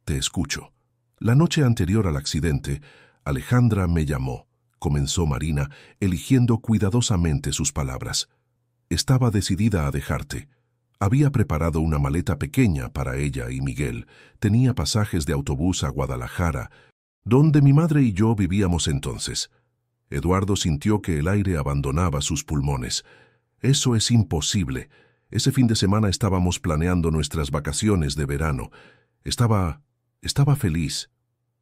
«Te escucho». «La noche anterior al accidente, Alejandra me llamó», comenzó Marina, eligiendo cuidadosamente sus palabras. «Estaba decidida a dejarte. Había preparado una maleta pequeña para ella y Miguel. Tenía pasajes de autobús a Guadalajara, donde mi madre y yo vivíamos entonces». Eduardo sintió que el aire abandonaba sus pulmones. «Eso es imposible. Ese fin de semana estábamos planeando nuestras vacaciones de verano. Estaba feliz.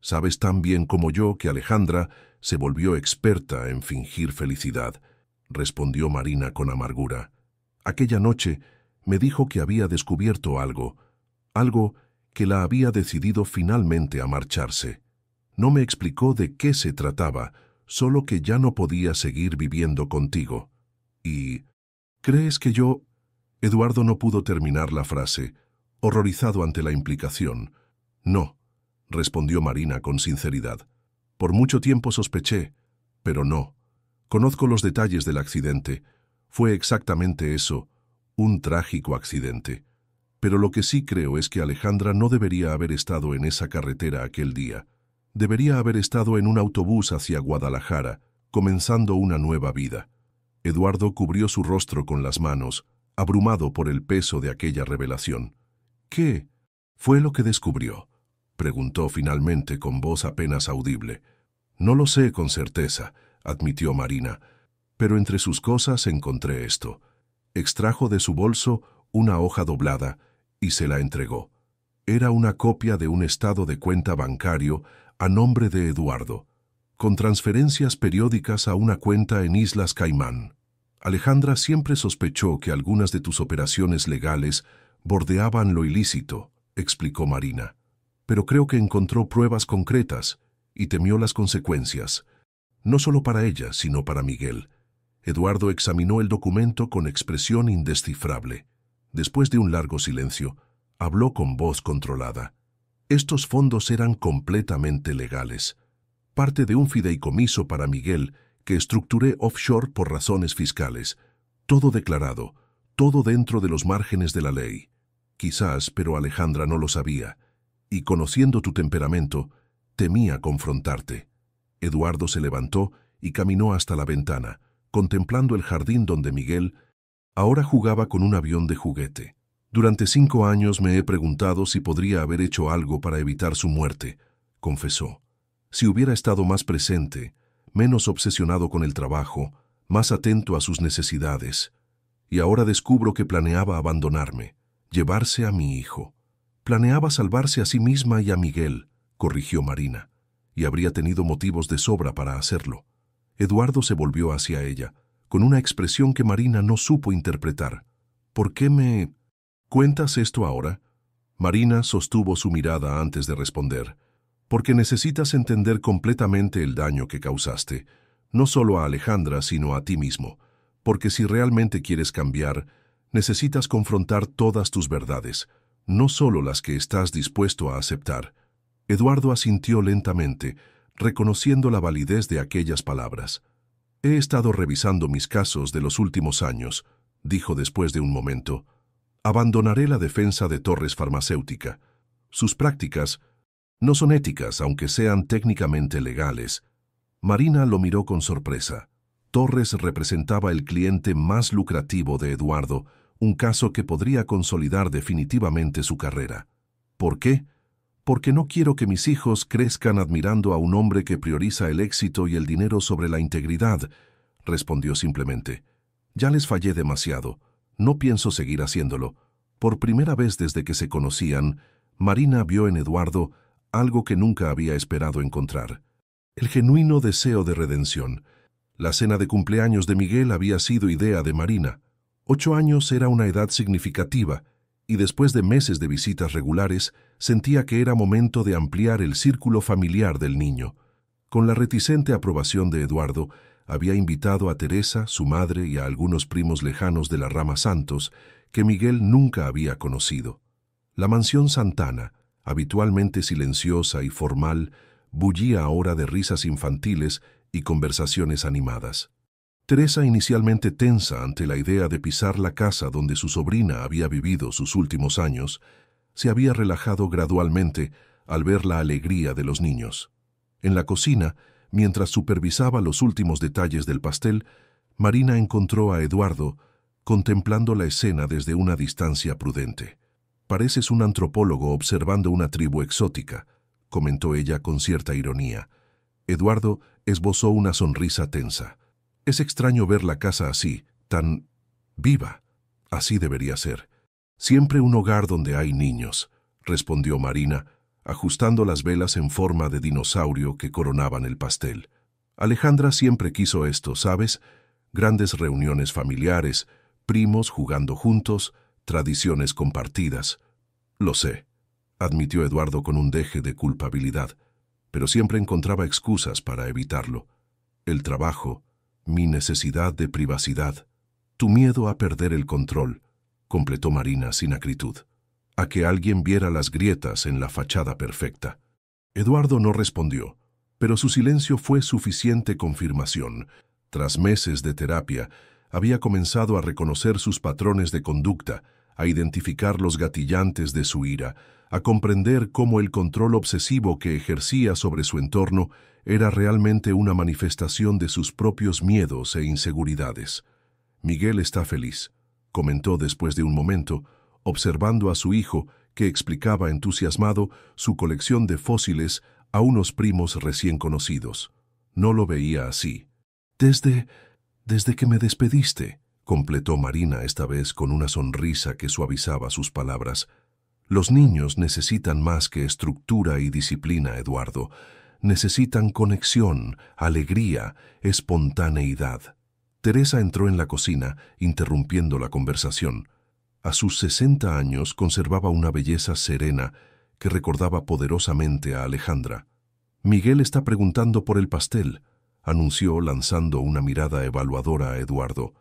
Sabes tan bien como yo que Alejandra se volvió experta en fingir felicidad», respondió Marina con amargura. «Aquella noche me dijo que había descubierto algo que la había decidido finalmente a marcharse. No me explicó de qué se trataba, solo que ya no podía seguir viviendo contigo. Y ¿crees que yo...?» Eduardo no pudo terminar la frase, horrorizado ante la implicación. «No», respondió Marina con sinceridad. «Por mucho tiempo sospeché, pero no. Conozco los detalles del accidente. Fue exactamente eso, un trágico accidente. Pero lo que sí creo es que Alejandra no debería haber estado en esa carretera aquel día. Debería haber estado en un autobús hacia Guadalajara, comenzando una nueva vida». Eduardo cubrió su rostro con las manos, abrumado por el peso de aquella revelación. «¿Qué fue lo que descubrió?», preguntó finalmente con voz apenas audible. «No lo sé con certeza», admitió Marina, «pero entre sus cosas encontré esto». Extrajo de su bolso una hoja doblada y se la entregó. Era una copia de un estado de cuenta bancario a nombre de Eduardo, con transferencias periódicas a una cuenta en Islas Caimán. «Alejandra siempre sospechó que algunas de tus operaciones legales bordeaban lo ilícito», explicó Marina. «Pero creo que encontró pruebas concretas y temió las consecuencias, no solo para ella, sino para Miguel». Eduardo examinó el documento con expresión indescifrable. Después de un largo silencio, habló con voz controlada. Estos fondos eran completamente legales, parte de un fideicomiso para Miguel que estructuré offshore por razones fiscales. Todo declarado, todo dentro de los márgenes de la ley. Quizás, pero Alejandra no lo sabía, y conociendo tu temperamento, temía confrontarte. Eduardo se levantó y caminó hasta la ventana, contemplando el jardín donde Miguel ahora jugaba con un avión de juguete. Durante 5 años me he preguntado si podría haber hecho algo para evitar su muerte, confesó. Si hubiera estado más presente, menos obsesionado con el trabajo, más atento a sus necesidades. Y ahora descubro que planeaba abandonarme, llevarse a mi hijo. Planeaba salvarse a sí misma y a Miguel, corrigió Marina, y habría tenido motivos de sobra para hacerlo. Eduardo se volvió hacia ella, con una expresión que Marina no supo interpretar. ¿Por qué me cuentas esto ahora? Marina sostuvo su mirada antes de responder. Porque necesitas entender completamente el daño que causaste, no solo a Alejandra, sino a ti mismo. Porque si realmente quieres cambiar, necesitas confrontar todas tus verdades, no solo las que estás dispuesto a aceptar. Eduardo asintió lentamente, reconociendo la validez de aquellas palabras. He estado revisando mis casos de los últimos años, dijo después de un momento. Abandonaré la defensa de Torres Farmacéutica. Sus prácticas no son éticas, aunque sean técnicamente legales. Marina lo miró con sorpresa. Torres representaba el cliente más lucrativo de Eduardo, un caso que podría consolidar definitivamente su carrera. ¿Por qué? Porque no quiero que mis hijos crezcan admirando a un hombre que prioriza el éxito y el dinero sobre la integridad, respondió simplemente. Ya les fallé demasiado. No pienso seguir haciéndolo. Por primera vez desde que se conocían, Marina vio en Eduardo algo que nunca había esperado encontrar. El genuino deseo de redención. La cena de cumpleaños de Miguel había sido idea de Marina. 8 años era una edad significativa, y después de meses de visitas regulares, sentía que era momento de ampliar el círculo familiar del niño. Con la reticente aprobación de Eduardo, había invitado a Teresa, su madre, y a algunos primos lejanos de la rama Santos, que Miguel nunca había conocido. La mansión Santana, habitualmente silenciosa y formal, bullía ahora de risas infantiles y conversaciones animadas. Teresa, inicialmente tensa ante la idea de pisar la casa donde su sobrina había vivido sus últimos años, se había relajado gradualmente al ver la alegría de los niños. En la cocina, mientras supervisaba los últimos detalles del pastel, Marina encontró a Eduardo contemplando la escena desde una distancia prudente. «Pareces un antropólogo observando una tribu exótica», comentó ella con cierta ironía. Eduardo esbozó una sonrisa tensa. «Es extraño ver la casa así, tan viva. Así debería ser. Siempre un hogar donde hay niños», respondió Marina, ajustando las velas en forma de dinosaurio que coronaban el pastel. «Alejandra siempre quiso esto, ¿sabes? Grandes reuniones familiares, primos jugando juntos, tradiciones compartidas». «Lo sé», admitió Eduardo con un deje de culpabilidad, pero siempre encontraba excusas para evitarlo. «El trabajo, mi necesidad de privacidad, tu miedo a perder el control», completó Marina sin acritud. «A que alguien viera las grietas en la fachada perfecta». Eduardo no respondió, pero su silencio fue suficiente confirmación. Tras meses de terapia, había comenzado a reconocer sus patrones de conducta, a identificar los gatillantes de su ira, a comprender cómo el control obsesivo que ejercía sobre su entorno era realmente una manifestación de sus propios miedos e inseguridades. «Miguel está feliz», comentó después de un momento, observando a su hijo, que explicaba entusiasmado su colección de fósiles a unos primos recién conocidos. No lo veía así. Desde que me despediste», completó Marina esta vez con una sonrisa que suavizaba sus palabras. «Los niños necesitan más que estructura y disciplina, Eduardo. Necesitan conexión, alegría, espontaneidad». Teresa entró en la cocina, interrumpiendo la conversación. A sus 60 años conservaba una belleza serena que recordaba poderosamente a Alejandra. «Miguel está preguntando por el pastel», anunció lanzando una mirada evaluadora a Eduardo.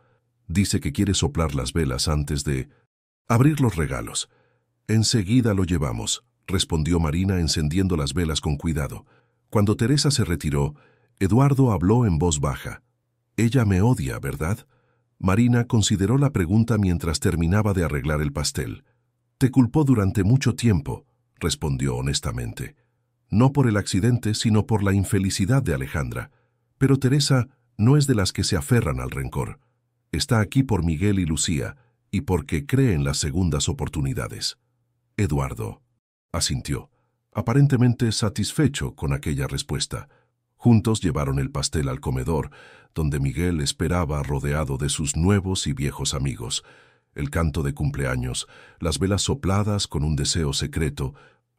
«Dice que quiere soplar las velas antes de abrir los regalos. Enseguida lo llevamos», respondió Marina encendiendo las velas con cuidado. Cuando Teresa se retiró, Eduardo habló en voz baja. «Ella me odia, ¿verdad?» Marina consideró la pregunta mientras terminaba de arreglar el pastel. «Te culpó durante mucho tiempo», respondió honestamente. «No por el accidente, sino por la infelicidad de Alejandra. Pero Teresa no es de las que se aferran al rencor. Está aquí por Miguel y Lucía, y porque cree en las segundas oportunidades». Eduardo asintió, aparentemente satisfecho con aquella respuesta. Juntos llevaron el pastel al comedor, donde Miguel esperaba rodeado de sus nuevos y viejos amigos. El canto de cumpleaños, las velas sopladas con un deseo secreto,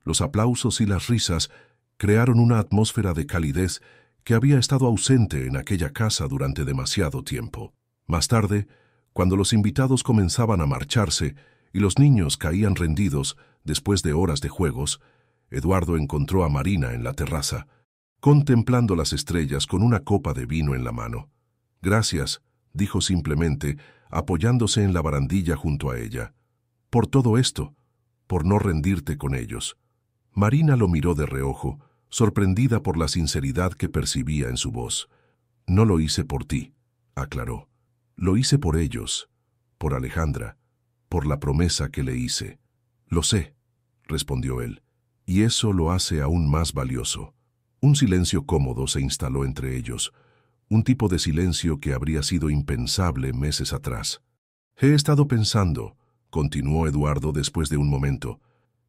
los aplausos y las risas crearon una atmósfera de calidez que había estado ausente en aquella casa durante demasiado tiempo. Más tarde, cuando los invitados comenzaban a marcharse y los niños caían rendidos después de horas de juegos, Eduardo encontró a Marina en la terraza, contemplando las estrellas con una copa de vino en la mano. «Gracias», dijo simplemente, apoyándose en la barandilla junto a ella. «Por todo esto, por no rendirte con ellos». Marina lo miró de reojo, sorprendida por la sinceridad que percibía en su voz. «No lo hice por ti», aclaró. «Lo hice por ellos, por Alejandra, por la promesa que le hice». «Lo sé», respondió él, «y eso lo hace aún más valioso». Un silencio cómodo se instaló entre ellos, un tipo de silencio que habría sido impensable meses atrás. «He estado pensando», continuó Eduardo después de un momento.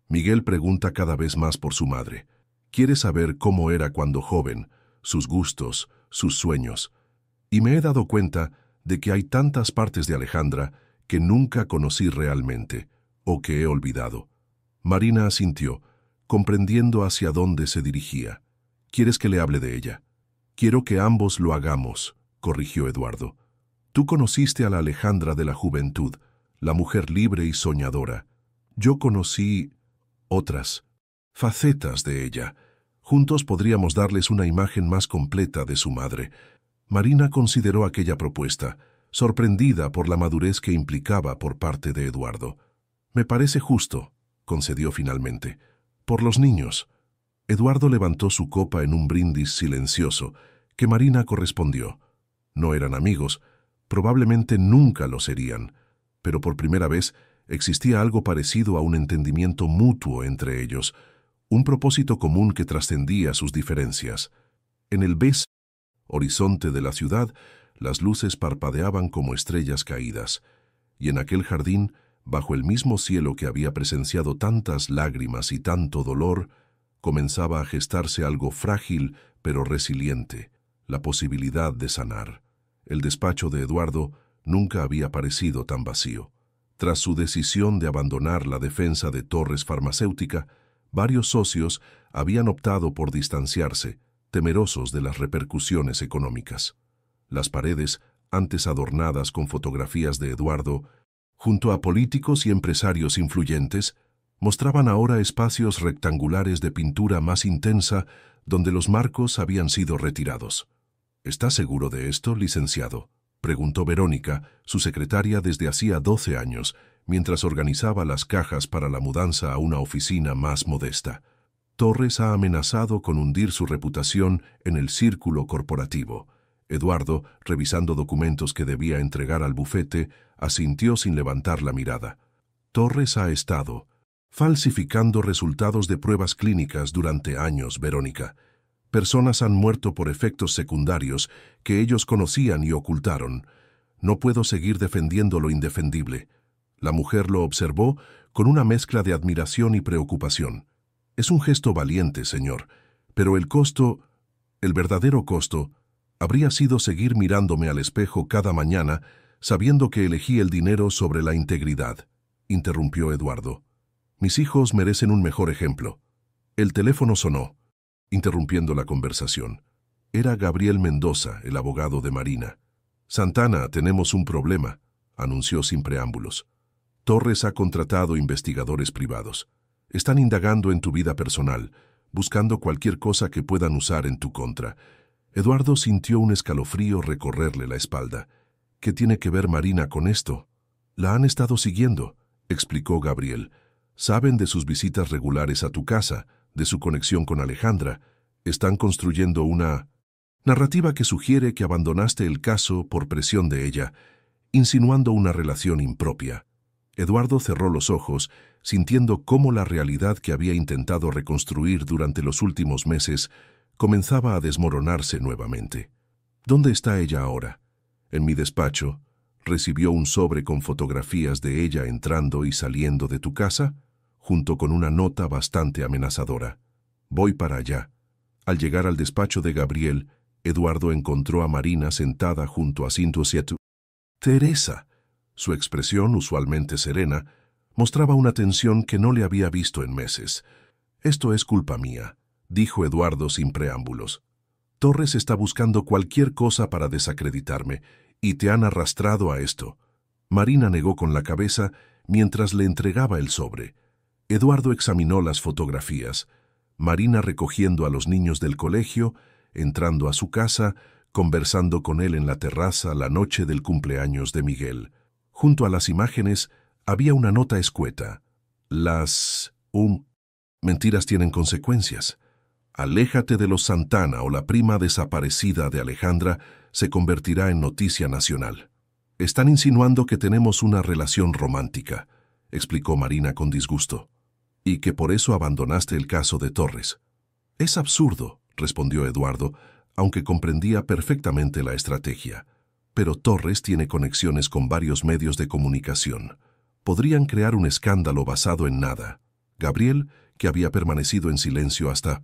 «Miguel pregunta cada vez más por su madre. Quiere saber cómo era cuando joven, sus gustos, sus sueños. Y me he dado cuenta de que hay tantas partes de Alejandra que nunca conocí realmente, o que he olvidado». Marina asintió, comprendiendo hacia dónde se dirigía. «¿Quieres que le hable de ella?» «Quiero que ambos lo hagamos», corrigió Eduardo. «Tú conociste a la Alejandra de la juventud, la mujer libre y soñadora. Yo conocí otras facetas de ella. Juntos podríamos darles una imagen más completa de su madre». Marina consideró aquella propuesta, sorprendida por la madurez que implicaba por parte de Eduardo. «Me parece justo», concedió finalmente. «Por los niños». Eduardo levantó su copa en un brindis silencioso, que Marina correspondió. No eran amigos, probablemente nunca lo serían, pero por primera vez existía algo parecido a un entendimiento mutuo entre ellos, un propósito común que trascendía sus diferencias. En el beso horizonte de la ciudad, las luces parpadeaban como estrellas caídas, y en aquel jardín, bajo el mismo cielo que había presenciado tantas lágrimas y tanto dolor, comenzaba a gestarse algo frágil pero resiliente, la posibilidad de sanar. El despacho de Eduardo nunca había parecido tan vacío. Tras su decisión de abandonar la defensa de Torres Farmacéutica, varios socios habían optado por distanciarse, temerosos de las repercusiones económicas. Las paredes, antes adornadas con fotografías de Eduardo, junto a políticos y empresarios influyentes, mostraban ahora espacios rectangulares de pintura más intensa donde los marcos habían sido retirados. «¿Está seguro de esto, licenciado?», preguntó Verónica, su secretaria desde hacía 12 años, mientras organizaba las cajas para la mudanza a una oficina más modesta. Torres ha amenazado con hundir su reputación en el círculo corporativo. Eduardo, revisando documentos que debía entregar al bufete, asintió sin levantar la mirada. «Torres ha estado falsificando resultados de pruebas clínicas durante años, Verónica. Personas han muerto por efectos secundarios que ellos conocían y ocultaron. No puedo seguir defendiendo lo indefendible». La mujer lo observó con una mezcla de admiración y preocupación. «Es un gesto valiente, señor, pero el verdadero costo, habría sido seguir mirándome al espejo cada mañana sabiendo que elegí el dinero sobre la integridad», interrumpió Eduardo. «Mis hijos merecen un mejor ejemplo». El teléfono sonó, interrumpiendo la conversación. Era Gabriel Mendoza, el abogado de Marina. «Santana, tenemos un problema», anunció sin preámbulos. «Torres ha contratado investigadores privados. Están indagando en tu vida personal, buscando cualquier cosa que puedan usar en tu contra». Eduardo sintió un escalofrío recorrerle la espalda. «¿Qué tiene que ver Marina con esto?» «La han estado siguiendo», explicó Gabriel. Saben de sus visitas regulares a tu casa, de su conexión con Alejandra. Están construyendo una narrativa que sugiere que abandonaste el caso por presión de ella, insinuando una relación impropia. Eduardo cerró los ojos, sintiendo cómo la realidad que había intentado reconstruir durante los últimos meses comenzaba a desmoronarse nuevamente. ¿Dónde está ella ahora? En mi despacho. ¿Recibió un sobre con fotografías de ella entrando y saliendo de tu casa, junto con una nota bastante amenazadora? Voy para allá. Al llegar al despacho de Gabriel, Eduardo encontró a Marina sentada junto a Cinto-Sietu. Teresa. Su expresión, usualmente serena, mostraba una tensión que no le había visto en meses. «Esto es culpa mía», dijo Eduardo sin preámbulos. «Torres está buscando cualquier cosa para desacreditarme, y te han arrastrado a esto». Marina negó con la cabeza mientras le entregaba el sobre. Eduardo examinó las fotografías. Marina recogiendo a los niños del colegio, entrando a su casa, conversando con él en la terraza la noche del cumpleaños de Miguel. Junto a las imágenes había una nota escueta. Mentiras tienen consecuencias. Aléjate de los Santana o la prima desaparecida de Alejandra se convertirá en noticia nacional. Están insinuando que tenemos una relación romántica, explicó Marina con disgusto, y que por eso abandonaste el caso de Torres. Es absurdo, respondió Eduardo, aunque comprendía perfectamente la estrategia. Pero Torres tiene conexiones con varios medios de comunicación. Podrían crear un escándalo basado en nada. Gabriel, que había permanecido en silencio hasta...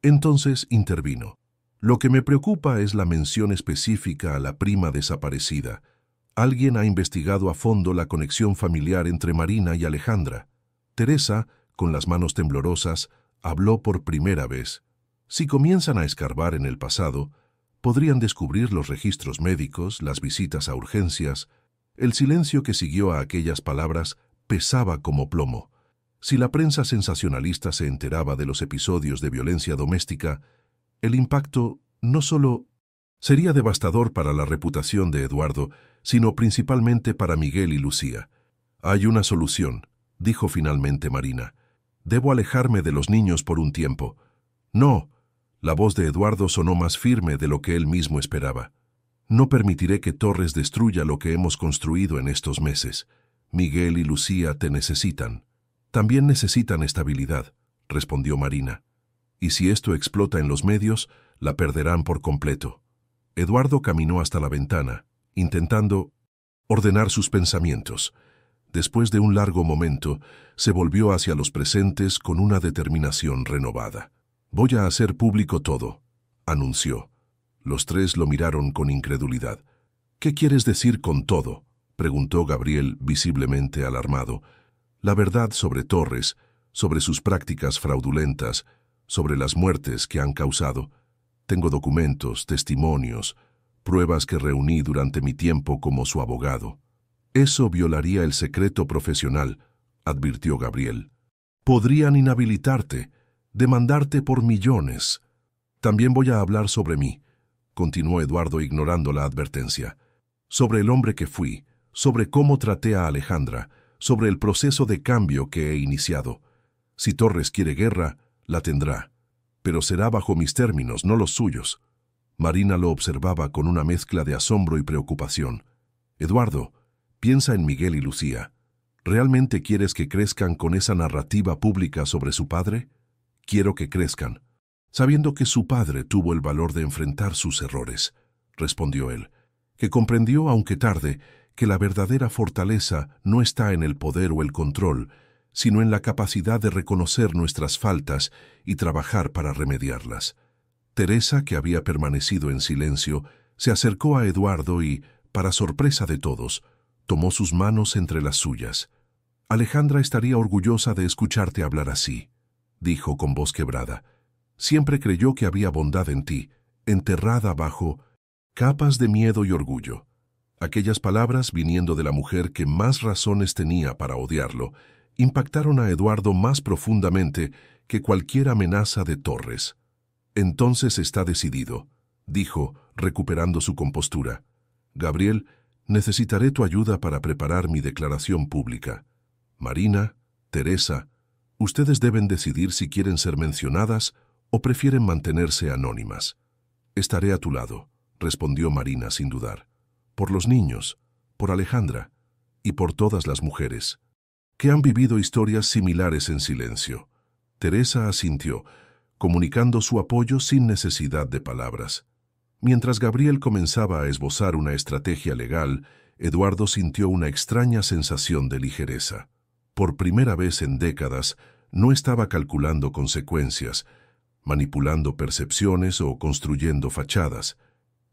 Entonces intervino. Lo que me preocupa es la mención específica a la prima desaparecida. Alguien ha investigado a fondo la conexión familiar entre Marina y Alejandra. Teresa, con las manos temblorosas, habló por primera vez. Si comienzan a escarbar en el pasado, podrían descubrir los registros médicos, las visitas a urgencias. El silencio que siguió a aquellas palabras pesaba como plomo. Si la prensa sensacionalista se enteraba de los episodios de violencia doméstica, el impacto no solo sería devastador para la reputación de Eduardo, sino principalmente para Miguel y Lucía. Hay una solución, dijo finalmente Marina. Debo alejarme de los niños por un tiempo. No. La voz de Eduardo sonó más firme de lo que él mismo esperaba. No permitiré que Torres destruya lo que hemos construido en estos meses. Miguel y Lucía te necesitan. También necesitan estabilidad, respondió Marina. Y si esto explota en los medios, la perderán por completo. Eduardo caminó hasta la ventana, intentando ordenar sus pensamientos. Después de un largo momento, se volvió hacia los presentes con una determinación renovada. «Voy a hacer público todo», anunció. Los tres lo miraron con incredulidad. «¿Qué quieres decir con todo?», preguntó Gabriel, visiblemente alarmado. «La verdad sobre Torres, sobre sus prácticas fraudulentas, sobre las muertes que han causado. Tengo documentos, testimonios, pruebas que reuní durante mi tiempo como su abogado». «Eso violaría el secreto profesional», advirtió Gabriel. «Podrían inhabilitarte, demandarte por millones». «También voy a hablar sobre mí», continuó Eduardo ignorando la advertencia. «Sobre el hombre que fui, sobre cómo traté a Alejandra, sobre el proceso de cambio que he iniciado. Si Torres quiere guerra, la tendrá, pero será bajo mis términos, no los suyos». Marina lo observaba con una mezcla de asombro y preocupación. «Eduardo, piensa en Miguel y Lucía. ¿Realmente quieres que crezcan con esa narrativa pública sobre su padre? Quiero que crezcan, sabiendo que su padre tuvo el valor de enfrentar sus errores», respondió él, que comprendió, aunque tarde, que la verdadera fortaleza no está en el poder o el control, sino en la capacidad de reconocer nuestras faltas y trabajar para remediarlas. Teresa, que había permanecido en silencio, se acercó a Eduardo y, para sorpresa de todos, tomó sus manos entre las suyas. «Alejandra estaría orgullosa de escucharte hablar así», dijo con voz quebrada. «Siempre creyó que había bondad en ti, enterrada bajo capas de miedo y orgullo». Aquellas palabras, viniendo de la mujer que más razones tenía para odiarlo, impactaron a Eduardo más profundamente que cualquier amenaza de Torres. «Entonces está decidido», dijo, recuperando su compostura. «Gabriel, necesitaré tu ayuda para preparar mi declaración pública. Marina, Teresa, ustedes deben decidir si quieren ser mencionadas o prefieren mantenerse anónimas. Estaré a tu lado, respondió Marina sin dudar. Por los niños, por Alejandra y por todas las mujeres que han vivido historias similares en silencio. Teresa asintió, comunicando su apoyo sin necesidad de palabras. Mientras Gabriel comenzaba a esbozar una estrategia legal, Eduardo sintió una extraña sensación de ligereza. Por primera vez en décadas, no estaba calculando consecuencias, manipulando percepciones o construyendo fachadas.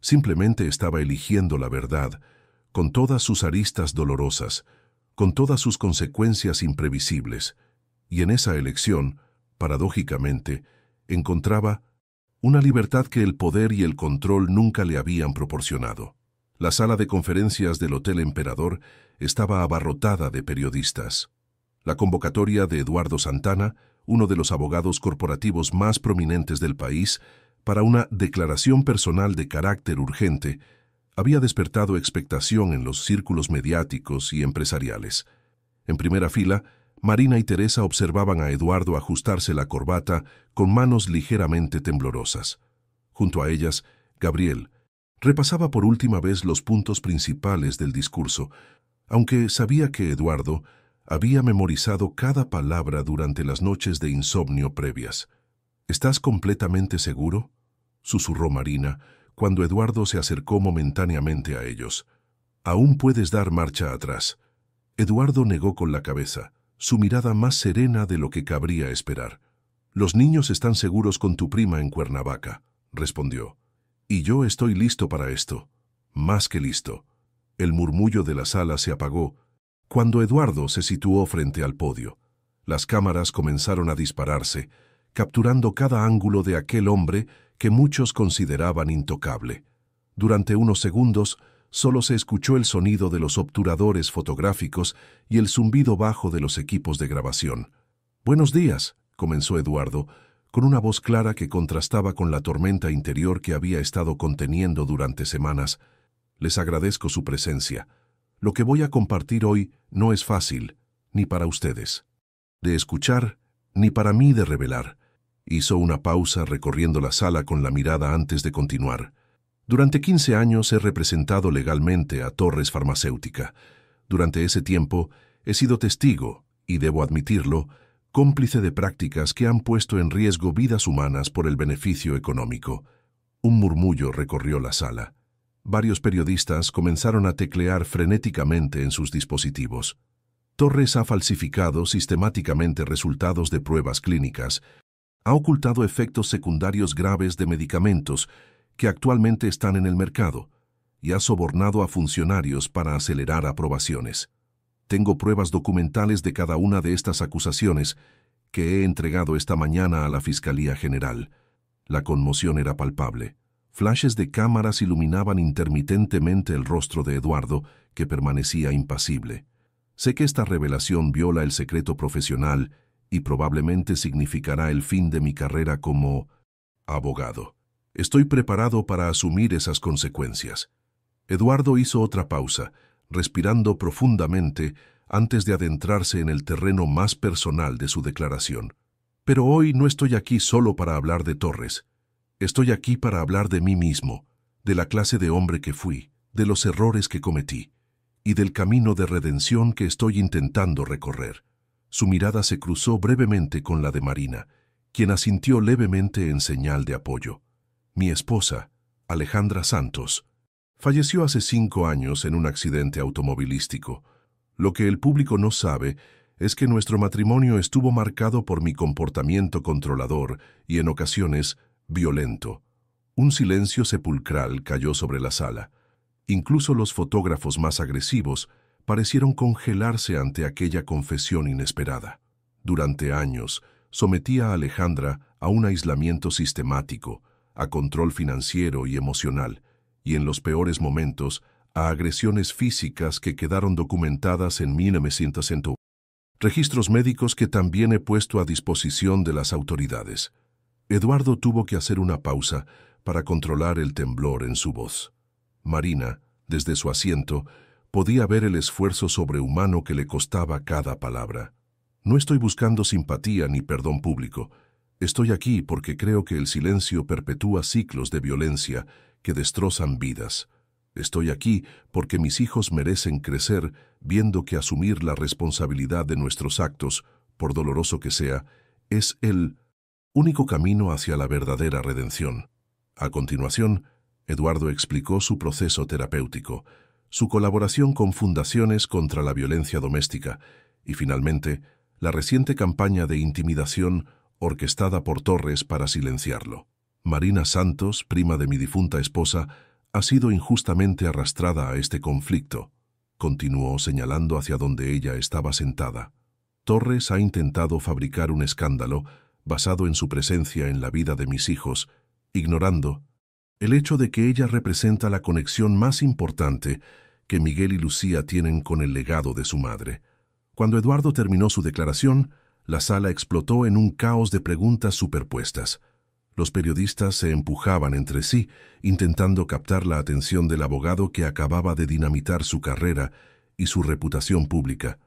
Simplemente estaba eligiendo la verdad, con todas sus aristas dolorosas, con todas sus consecuencias imprevisibles. Y en esa elección, paradójicamente, encontraba una libertad que el poder y el control nunca le habían proporcionado. La sala de conferencias del Hotel Emperador estaba abarrotada de periodistas. La convocatoria de Eduardo Santana, uno de los abogados corporativos más prominentes del país, para una declaración personal de carácter urgente, había despertado expectación en los círculos mediáticos y empresariales. En primera fila, Marina y Teresa observaban a Eduardo ajustarse la corbata con manos ligeramente temblorosas. Junto a ellas, Gabriel repasaba por última vez los puntos principales del discurso, aunque sabía que Eduardo había memorizado cada palabra durante las noches de insomnio previas. «¿Estás completamente seguro?», susurró Marina, cuando Eduardo se acercó momentáneamente a ellos. «Aún puedes dar marcha atrás». Eduardo negó con la cabeza, su mirada más serena de lo que cabría esperar. «Los niños están seguros con tu prima en Cuernavaca», respondió. «Y yo estoy listo para esto. Más que listo». El murmullo de la sala se apagó cuando Eduardo se situó frente al podio. Las cámaras comenzaron a dispararse, capturando cada ángulo de aquel hombre que muchos consideraban intocable. Durante unos segundos, solo se escuchó el sonido de los obturadores fotográficos y el zumbido bajo de los equipos de grabación. «Buenos días», comenzó Eduardo, con una voz clara que contrastaba con la tormenta interior que había estado conteniendo durante semanas. «Les agradezco su presencia. Lo que voy a compartir hoy no es fácil, ni para ustedes de escuchar, ni para mí de revelar». Hizo una pausa recorriendo la sala con la mirada antes de continuar. «Durante 15 años he representado legalmente a Torres Farmacéutica. Durante ese tiempo he sido testigo, y debo admitirlo, cómplice de prácticas que han puesto en riesgo vidas humanas por el beneficio económico». Un murmullo recorrió la sala. Varios periodistas comenzaron a teclear frenéticamente en sus dispositivos. «Torres ha falsificado sistemáticamente resultados de pruebas clínicas, ha ocultado efectos secundarios graves de medicamentos que actualmente están en el mercado y ha sobornado a funcionarios para acelerar aprobaciones. Tengo pruebas documentales de cada una de estas acusaciones que he entregado esta mañana a la Fiscalía General». La conmoción era palpable. Flashes de cámaras iluminaban intermitentemente el rostro de Eduardo, que permanecía impasible. «Sé que esta revelación viola el secreto profesional y probablemente significará el fin de mi carrera como abogado. Estoy preparado para asumir esas consecuencias». Eduardo hizo otra pausa, respirando profundamente antes de adentrarse en el terreno más personal de su declaración. «Pero hoy no estoy aquí solo para hablar de Torres. Estoy aquí para hablar de mí mismo, de la clase de hombre que fui, de los errores que cometí y del camino de redención que estoy intentando recorrer». Su mirada se cruzó brevemente con la de Marina, quien asintió levemente en señal de apoyo. «Mi esposa, Alejandra Santos, falleció hace 5 años en un accidente automovilístico. Lo que el público no sabe es que nuestro matrimonio estuvo marcado por mi comportamiento controlador y en ocasiones violento». Un silencio sepulcral cayó sobre la sala. Incluso los fotógrafos más agresivos parecieron congelarse ante aquella confesión inesperada. «Durante años, sometía a Alejandra a un aislamiento sistemático, a control financiero y emocional, y en los peores momentos, a agresiones físicas que quedaron documentadas en 1901. Registros médicos que también he puesto a disposición de las autoridades». Eduardo tuvo que hacer una pausa para controlar el temblor en su voz. Marina, desde su asiento, podía ver el esfuerzo sobrehumano que le costaba cada palabra. No estoy buscando simpatía ni perdón público. Estoy aquí porque creo que el silencio perpetúa ciclos de violencia que destrozan vidas. Estoy aquí porque mis hijos merecen crecer viendo que asumir la responsabilidad de nuestros actos, por doloroso que sea, es el único camino hacia la verdadera redención. A continuación, Eduardo explicó su proceso terapéutico, su colaboración con fundaciones contra la violencia doméstica y, finalmente, la reciente campaña de intimidación orquestada por Torres para silenciarlo. Marina Santos, prima de mi difunta esposa, ha sido injustamente arrastrada a este conflicto, continuó señalando hacia donde ella estaba sentada. Torres ha intentado fabricar un escándalo basado en su presencia en la vida de mis hijos, ignorando el hecho de que ella representa la conexión más importante que Miguel y Lucía tienen con el legado de su madre. Cuando Eduardo terminó su declaración, la sala explotó en un caos de preguntas superpuestas. Los periodistas se empujaban entre sí, intentando captar la atención del abogado que acababa de dinamitar su carrera y su reputación pública.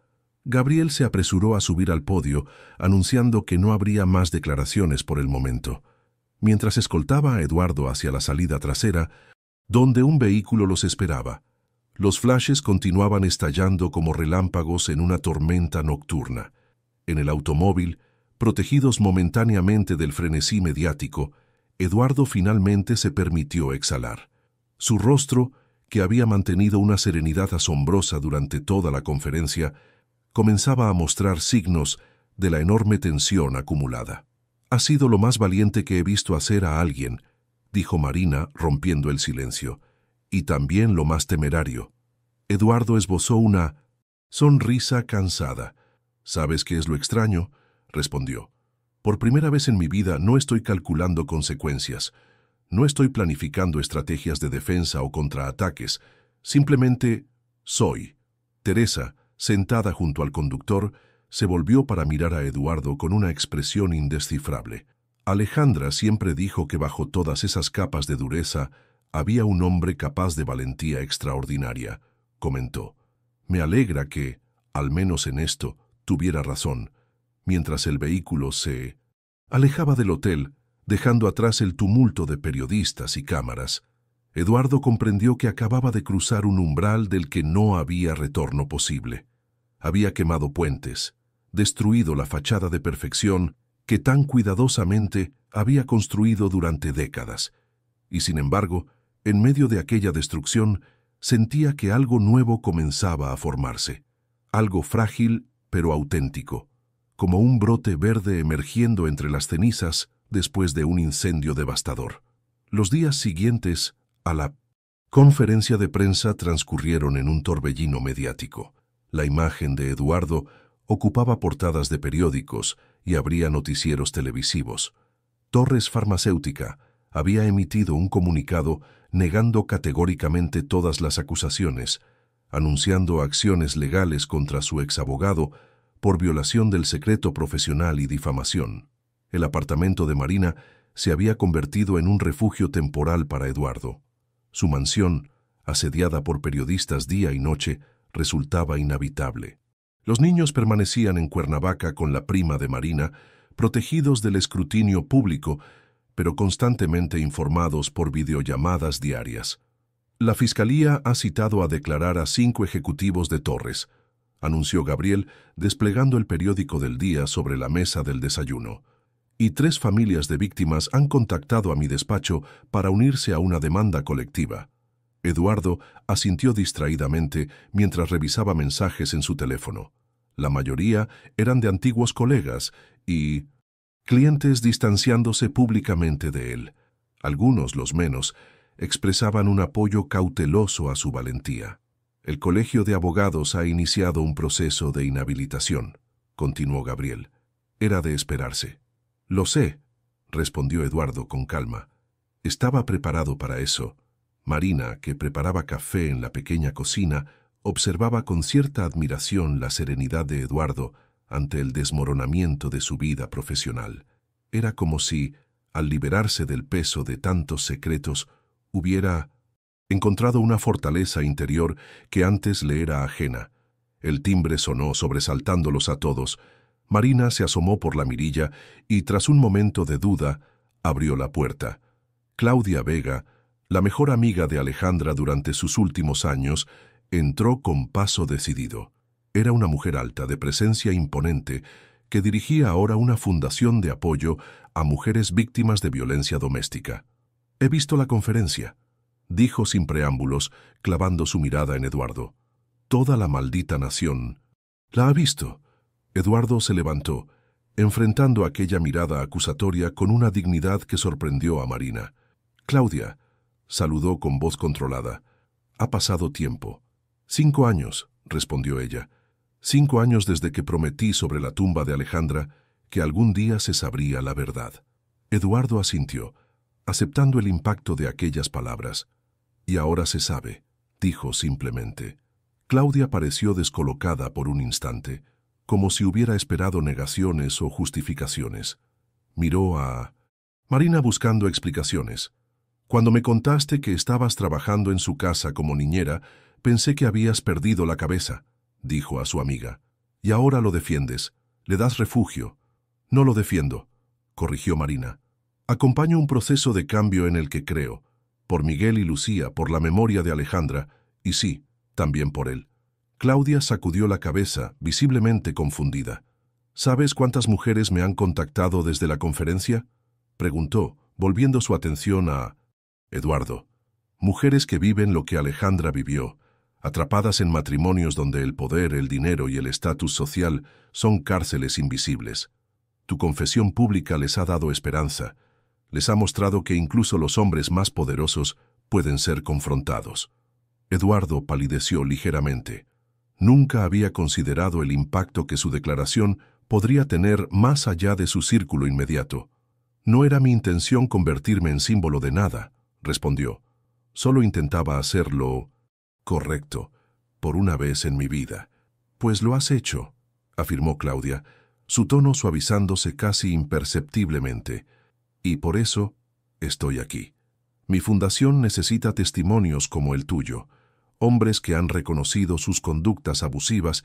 Gabriel se apresuró a subir al podio, anunciando que no habría más declaraciones por el momento. Mientras escoltaba a Eduardo hacia la salida trasera, donde un vehículo los esperaba. Los flashes continuaban estallando como relámpagos en una tormenta nocturna. En el automóvil, protegidos momentáneamente del frenesí mediático, Eduardo finalmente se permitió exhalar. Su rostro, que había mantenido una serenidad asombrosa durante toda la conferencia, comenzaba a mostrar signos de la enorme tensión acumulada. «Ha sido lo más valiente que he visto hacer a alguien», dijo Marina, rompiendo el silencio, «y también lo más temerario». Eduardo esbozó una sonrisa cansada. «¿Sabes qué es lo extraño?», respondió. «Por primera vez en mi vida no estoy calculando consecuencias. No estoy planificando estrategias de defensa o contraataques. Simplemente soy». Teresa, sentada junto al conductor, se volvió para mirar a Eduardo con una expresión indescifrable. Alejandra siempre dijo que bajo todas esas capas de dureza había un hombre capaz de valentía extraordinaria, comentó. «Me alegra que, al menos en esto, tuviera razón». Mientras el vehículo se alejaba del hotel, dejando atrás el tumulto de periodistas y cámaras, Eduardo comprendió que acababa de cruzar un umbral del que no había retorno posible. Había quemado puentes, destruido la fachada de perfección que tan cuidadosamente había construido durante décadas, y sin embargo, en medio de aquella destrucción, sentía que algo nuevo comenzaba a formarse, algo frágil pero auténtico, como un brote verde emergiendo entre las cenizas después de un incendio devastador. Los días siguientes a la conferencia de prensa transcurrieron en un torbellino mediático. La imagen de Eduardo ocupaba portadas de periódicos y abría noticieros televisivos. Torres Farmacéutica había emitido un comunicado negando categóricamente todas las acusaciones, anunciando acciones legales contra su exabogado por violación del secreto profesional y difamación. El apartamento de Marina se había convertido en un refugio temporal para Eduardo. Su mansión, asediada por periodistas día y noche, resultaba inhabitable. Los niños permanecían en Cuernavaca con la prima de Marina, protegidos del escrutinio público, pero constantemente informados por videollamadas diarias. La Fiscalía ha citado a declarar a 5 ejecutivos de Torres, anunció Gabriel, desplegando el periódico del día sobre la mesa del desayuno. Y 3 familias de víctimas han contactado a mi despacho para unirse a una demanda colectiva. Eduardo asintió distraídamente mientras revisaba mensajes en su teléfono. La mayoría eran de antiguos colegas y clientes distanciándose públicamente de él. Algunos, los menos, expresaban un apoyo cauteloso a su valentía. «El Colegio de Abogados ha iniciado un proceso de inhabilitación», continuó Gabriel. «Era de esperarse». «Lo sé», respondió Eduardo con calma. «Estaba preparado para eso». Marina, que preparaba café en la pequeña cocina, observaba con cierta admiración la serenidad de Eduardo ante el desmoronamiento de su vida profesional. Era como si, al liberarse del peso de tantos secretos, hubiera encontrado una fortaleza interior que antes le era ajena. El timbre sonó sobresaltándolos a todos. Marina se asomó por la mirilla y, tras un momento de duda, abrió la puerta. Claudia Vega, la mejor amiga de Alejandra durante sus últimos años, entró con paso decidido. Era una mujer alta, de presencia imponente, que dirigía ahora una fundación de apoyo a mujeres víctimas de violencia doméstica. «He visto la conferencia», dijo sin preámbulos, clavando su mirada en Eduardo. «Toda la maldita nación la ha visto». Eduardo se levantó, enfrentando aquella mirada acusatoria con una dignidad que sorprendió a Marina. «Claudia», saludó con voz controlada, «ha pasado tiempo». «5 años», respondió ella. 5 años desde que prometí sobre la tumba de Alejandra que algún día se sabría la verdad». Eduardo asintió, aceptando el impacto de aquellas palabras. «Y ahora se sabe», dijo simplemente. Claudia pareció descolocada por un instante, como si hubiera esperado negaciones o justificaciones. Miró a Marina buscando explicaciones. «Cuando me contaste que estabas trabajando en su casa como niñera, pensé que habías perdido la cabeza», dijo a su amiga. «Y ahora lo defiendes, le das refugio». «No lo defiendo», corrigió Marina. «Acompaño un proceso de cambio en el que creo, por Miguel y Lucía, por la memoria de Alejandra, y sí, también por él». Claudia sacudió la cabeza, visiblemente confundida. «¿Sabes cuántas mujeres me han contactado desde la conferencia?», preguntó, volviendo su atención a Eduardo. «Mujeres que viven lo que Alejandra vivió, atrapadas en matrimonios donde el poder, el dinero y el estatus social son cárceles invisibles. Tu confesión pública les ha dado esperanza, les ha mostrado que incluso los hombres más poderosos pueden ser confrontados». Eduardo palideció ligeramente. Nunca había considerado el impacto que su declaración podría tener más allá de su círculo inmediato. «No era mi intención convertirme en símbolo de nada», respondió. «Solo intentaba hacerlo correcto, por una vez en mi vida». «Pues lo has hecho», afirmó Claudia, su tono suavizándose casi imperceptiblemente. «Y por eso estoy aquí. Mi fundación necesita testimonios como el tuyo, hombres que han reconocido sus conductas abusivas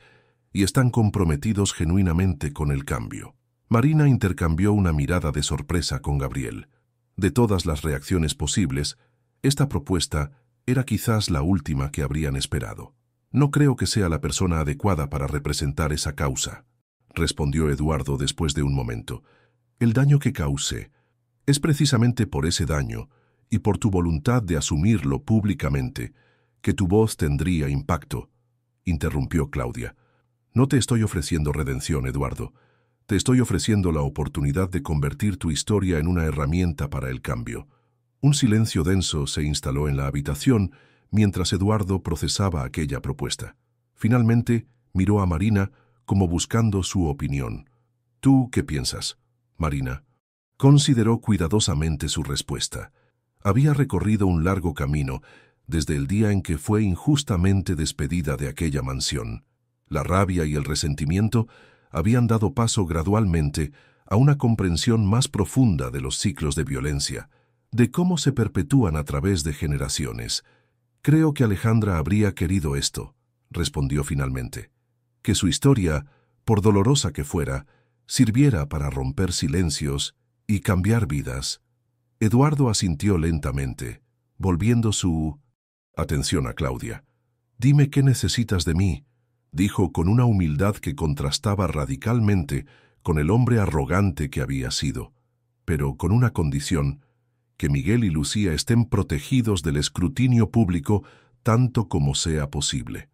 y están comprometidos genuinamente con el cambio». Marina intercambió una mirada de sorpresa con Gabriel. De todas las reacciones posibles, esta propuesta era quizás la última que habrían esperado. «No creo que sea la persona adecuada para representar esa causa», respondió Eduardo después de un momento. «El daño que causé es precisamente por ese daño y por tu voluntad de asumirlo públicamente que tu voz tendría impacto», interrumpió Claudia. «No te estoy ofreciendo redención, Eduardo. Te estoy ofreciendo la oportunidad de convertir tu historia en una herramienta para el cambio». Un silencio denso se instaló en la habitación mientras Eduardo procesaba aquella propuesta. Finalmente, miró a Marina como buscando su opinión. «¿Tú qué piensas, Marina?». Consideró cuidadosamente su respuesta. Había recorrido un largo camino desde el día en que fue injustamente despedida de aquella mansión. La rabia y el resentimiento habían dado paso gradualmente a una comprensión más profunda de los ciclos de violencia, de cómo se perpetúan a través de generaciones. «Creo que Alejandra habría querido esto», respondió finalmente. «Que su historia, por dolorosa que fuera, sirviera para romper silencios y cambiar vidas». Eduardo asintió lentamente, volviendo su atención a Claudia. «Dime qué necesitas de mí», dijo con una humildad que contrastaba radicalmente con el hombre arrogante que había sido, «pero con una condición: que Miguel y Lucía estén protegidos del escrutinio público tanto como sea posible».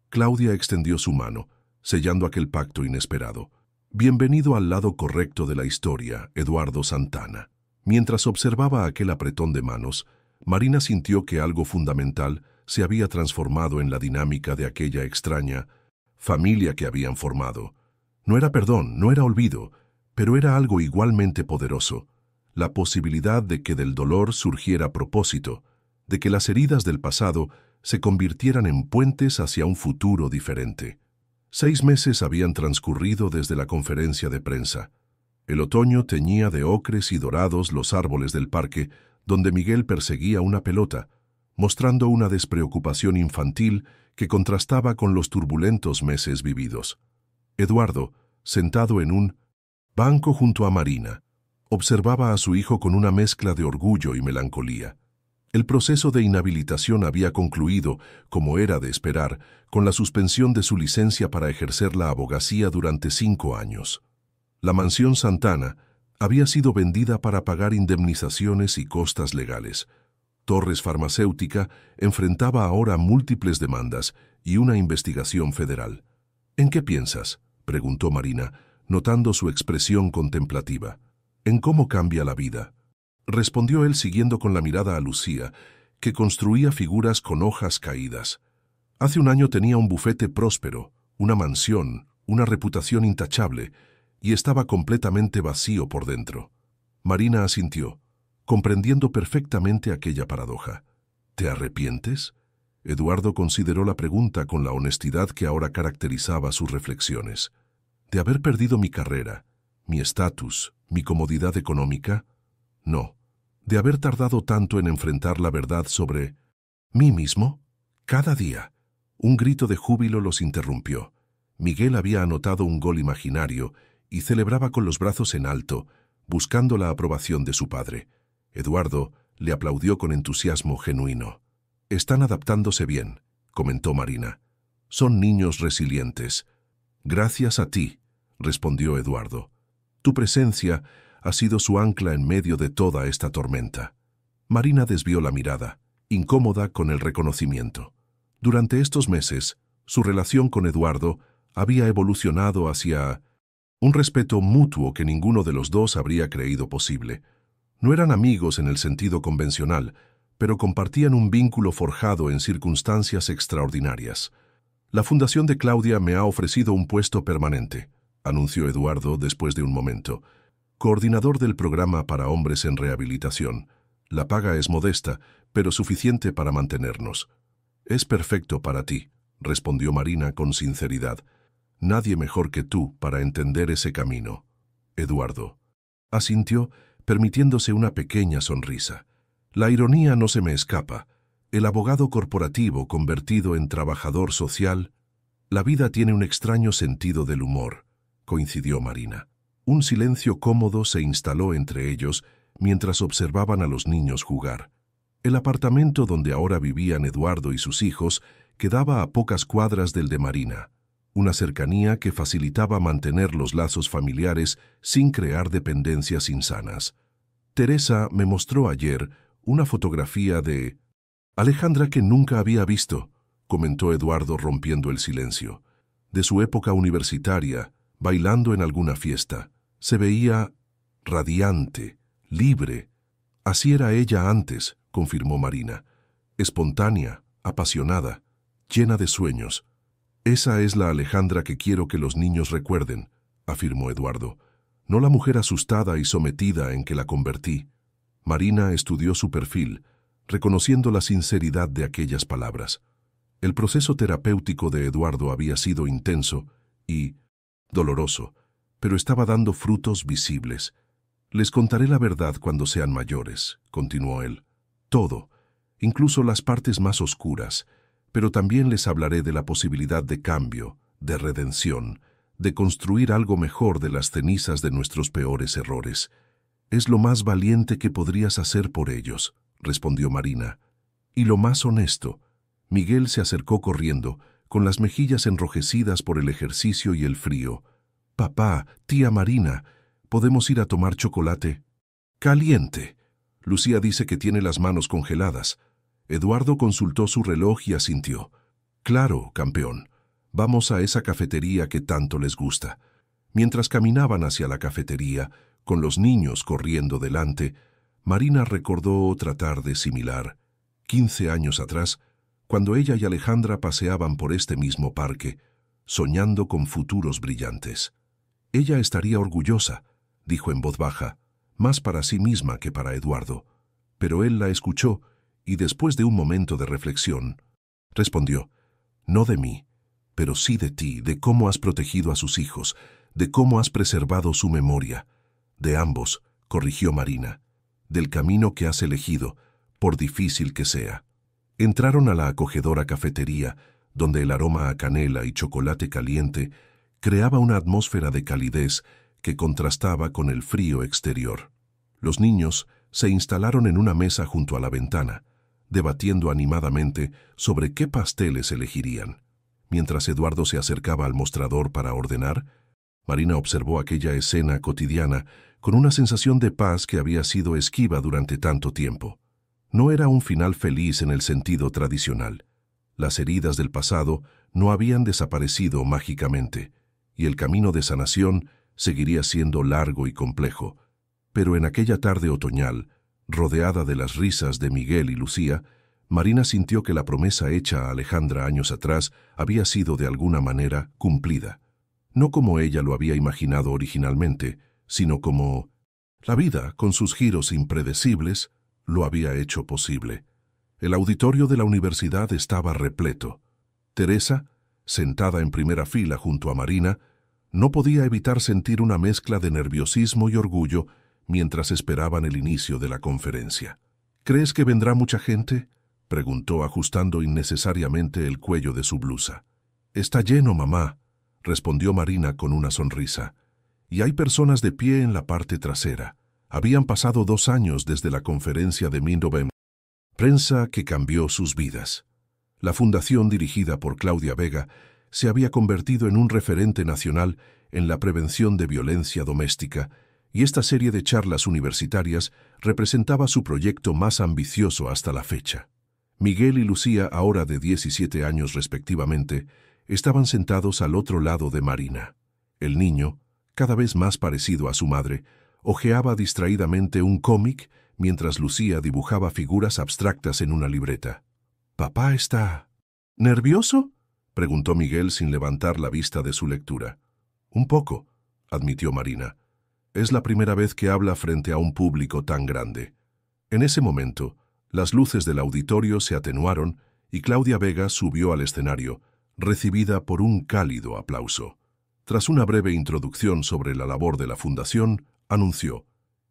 Claudia extendió su mano, sellando aquel pacto inesperado. «Bienvenido al lado correcto de la historia, Eduardo Santana». Mientras observaba aquel apretón de manos, Marina sintió que algo fundamental se había transformado en la dinámica de aquella extraña familia que habían formado. No era perdón, no era olvido, pero era algo igualmente poderoso: la posibilidad de que del dolor surgiera propósito, de que las heridas del pasado se convirtieran en puentes hacia un futuro diferente. 6 meses habían transcurrido desde la conferencia de prensa. El otoño teñía de ocres y dorados los árboles del parque, donde Miguel perseguía una pelota, mostrando una despreocupación infantil que contrastaba con los turbulentos meses vividos. Eduardo, sentado en un banco junto a Marina, observaba a su hijo con una mezcla de orgullo y melancolía. El proceso de inhabilitación había concluido, como era de esperar, con la suspensión de su licencia para ejercer la abogacía durante 5 años. La mansión Santana había sido vendida para pagar indemnizaciones y costas legales. Torres Farmacéutica enfrentaba ahora múltiples demandas y una investigación federal. ¿En qué piensas?, preguntó Marina, notando su expresión contemplativa. ¿En cómo cambia la vida?, respondió él siguiendo con la mirada a Lucía, que construía figuras con hojas caídas. Hace un año tenía un bufete próspero, una mansión, una reputación intachable, y estaba completamente vacío por dentro. Marina asintió, comprendiendo perfectamente aquella paradoja. ¿Te arrepientes?, Eduardo consideró la pregunta con la honestidad que ahora caracterizaba sus reflexiones. ¿De haber perdido mi carrera, mi estatus, mi comodidad económica? No. ¿De haber tardado tanto en enfrentar la verdad sobre mí mismo? Cada día. Un grito de júbilo los interrumpió. Miguel había anotado un gol imaginario y celebraba con los brazos en alto, buscando la aprobación de su padre. Eduardo le aplaudió con entusiasmo genuino. «Están adaptándose bien», comentó Marina. «Son niños resilientes». «Gracias a ti», respondió Eduardo. «Tu presencia ha sido su ancla en medio de toda esta tormenta». Marina desvió la mirada, incómoda con el reconocimiento. Durante estos meses, su relación con Eduardo había evolucionado hacia un respeto mutuo que ninguno de los dos habría creído posible. No eran amigos en el sentido convencional, pero compartían un vínculo forjado en circunstancias extraordinarias. «La Fundación de Claudia me ha ofrecido un puesto permanente», anunció Eduardo después de un momento. «Coordinador del programa para hombres en rehabilitación. La paga es modesta, pero suficiente para mantenernos». «Es perfecto para ti», respondió Marina con sinceridad. «Nadie mejor que tú para entender ese camino». Eduardo asintió, permitiéndose una pequeña sonrisa. «La ironía no se me escapa. El abogado corporativo convertido en trabajador social. La vida tiene un extraño sentido del humor», coincidió Marina. Un silencio cómodo se instaló entre ellos mientras observaban a los niños jugar. El apartamento donde ahora vivían Eduardo y sus hijos quedaba a pocas cuadras del de Marina, una cercanía que facilitaba mantener los lazos familiares sin crear dependencias insanas. «Teresa me mostró ayer una fotografía de Alejandra que nunca había visto», comentó Eduardo rompiendo el silencio. «De su época universitaria, bailando en alguna fiesta. Se veía radiante, libre. Así era ella antes», confirmó Marina. «Espontánea, apasionada, llena de sueños». «Esa es la Alejandra que quiero que los niños recuerden», afirmó Eduardo. «No la mujer asustada y sometida en que la convertí». Marina estudió su perfil, reconociendo la sinceridad de aquellas palabras. El proceso terapéutico de Eduardo había sido intenso y doloroso, pero estaba dando frutos visibles. «Les contaré la verdad cuando sean mayores», continuó él. «Todo, incluso las partes más oscuras, pero también les hablaré de la posibilidad de cambio, de redención, de construir algo mejor de las cenizas de nuestros peores errores. Es lo más valiente que podrías hacer por ellos», respondió Marina. «Y lo más honesto». Miguel se acercó corriendo, con las mejillas enrojecidas por el ejercicio y el frío. «Papá, tía Marina, ¿podemos ir a tomar chocolate?» «Caliente». Lucía dice que tiene las manos congeladas. Eduardo consultó su reloj y asintió. «Claro, campeón. Vamos a esa cafetería que tanto les gusta». Mientras caminaban hacia la cafetería, con los niños corriendo delante, Marina recordó otra tarde similar, 15 años atrás, cuando ella y Alejandra paseaban por este mismo parque, soñando con futuros brillantes. «Ella estaría orgullosa», dijo en voz baja, más para sí misma que para Eduardo. Pero él la escuchó y después de un momento de reflexión, respondió: «No de mí, pero sí de ti, de cómo has protegido a sus hijos, de cómo has preservado su memoria. De ambos», corrigió Marina, «del camino que has elegido, por difícil que sea». Entraron a la acogedora cafetería, donde el aroma a canela y chocolate caliente creaba una atmósfera de calidez que contrastaba con el frío exterior. Los niños se instalaron en una mesa junto a la ventana, debatiendo animadamente sobre qué pasteles elegirían. Mientras Eduardo se acercaba al mostrador para ordenar, Marina observó aquella escena cotidiana con una sensación de paz que había sido esquiva durante tanto tiempo. No era un final feliz en el sentido tradicional. Las heridas del pasado no habían desaparecido mágicamente, y el camino de sanación seguiría siendo largo y complejo. Pero en aquella tarde otoñal, rodeada de las risas de Miguel y Lucía, Marina sintió que la promesa hecha a Alejandra años atrás había sido de alguna manera cumplida. No como ella lo había imaginado originalmente, sino como la vida, con sus giros impredecibles, lo había hecho posible. El auditorio de la universidad estaba repleto. Teresa, sentada en primera fila junto a Marina, no podía evitar sentir una mezcla de nerviosismo y orgullo mientras esperaban el inicio de la conferencia. «¿Crees que vendrá mucha gente?», preguntó ajustando innecesariamente el cuello de su blusa. «Está lleno, mamá», respondió Marina con una sonrisa. «Y hay personas de pie en la parte trasera. Habían pasado 2 años desde la conferencia de Mindovem, prensa que cambió sus vidas. La fundación dirigida por Claudia Vega se había convertido en un referente nacional en la prevención de violencia doméstica, y esta serie de charlas universitarias representaba su proyecto más ambicioso hasta la fecha. Miguel y Lucía, ahora de 17 años respectivamente, estaban sentados al otro lado de Marina. El niño, cada vez más parecido a su madre, hojeaba distraídamente un cómic mientras Lucía dibujaba figuras abstractas en una libreta. «¿Papá está nervioso?», preguntó Miguel sin levantar la vista de su lectura. «Un poco», admitió Marina. «Es la primera vez que habla frente a un público tan grande». En ese momento, las luces del auditorio se atenuaron y Claudia Vega subió al escenario, recibida por un cálido aplauso. Tras una breve introducción sobre la labor de la Fundación, anunció: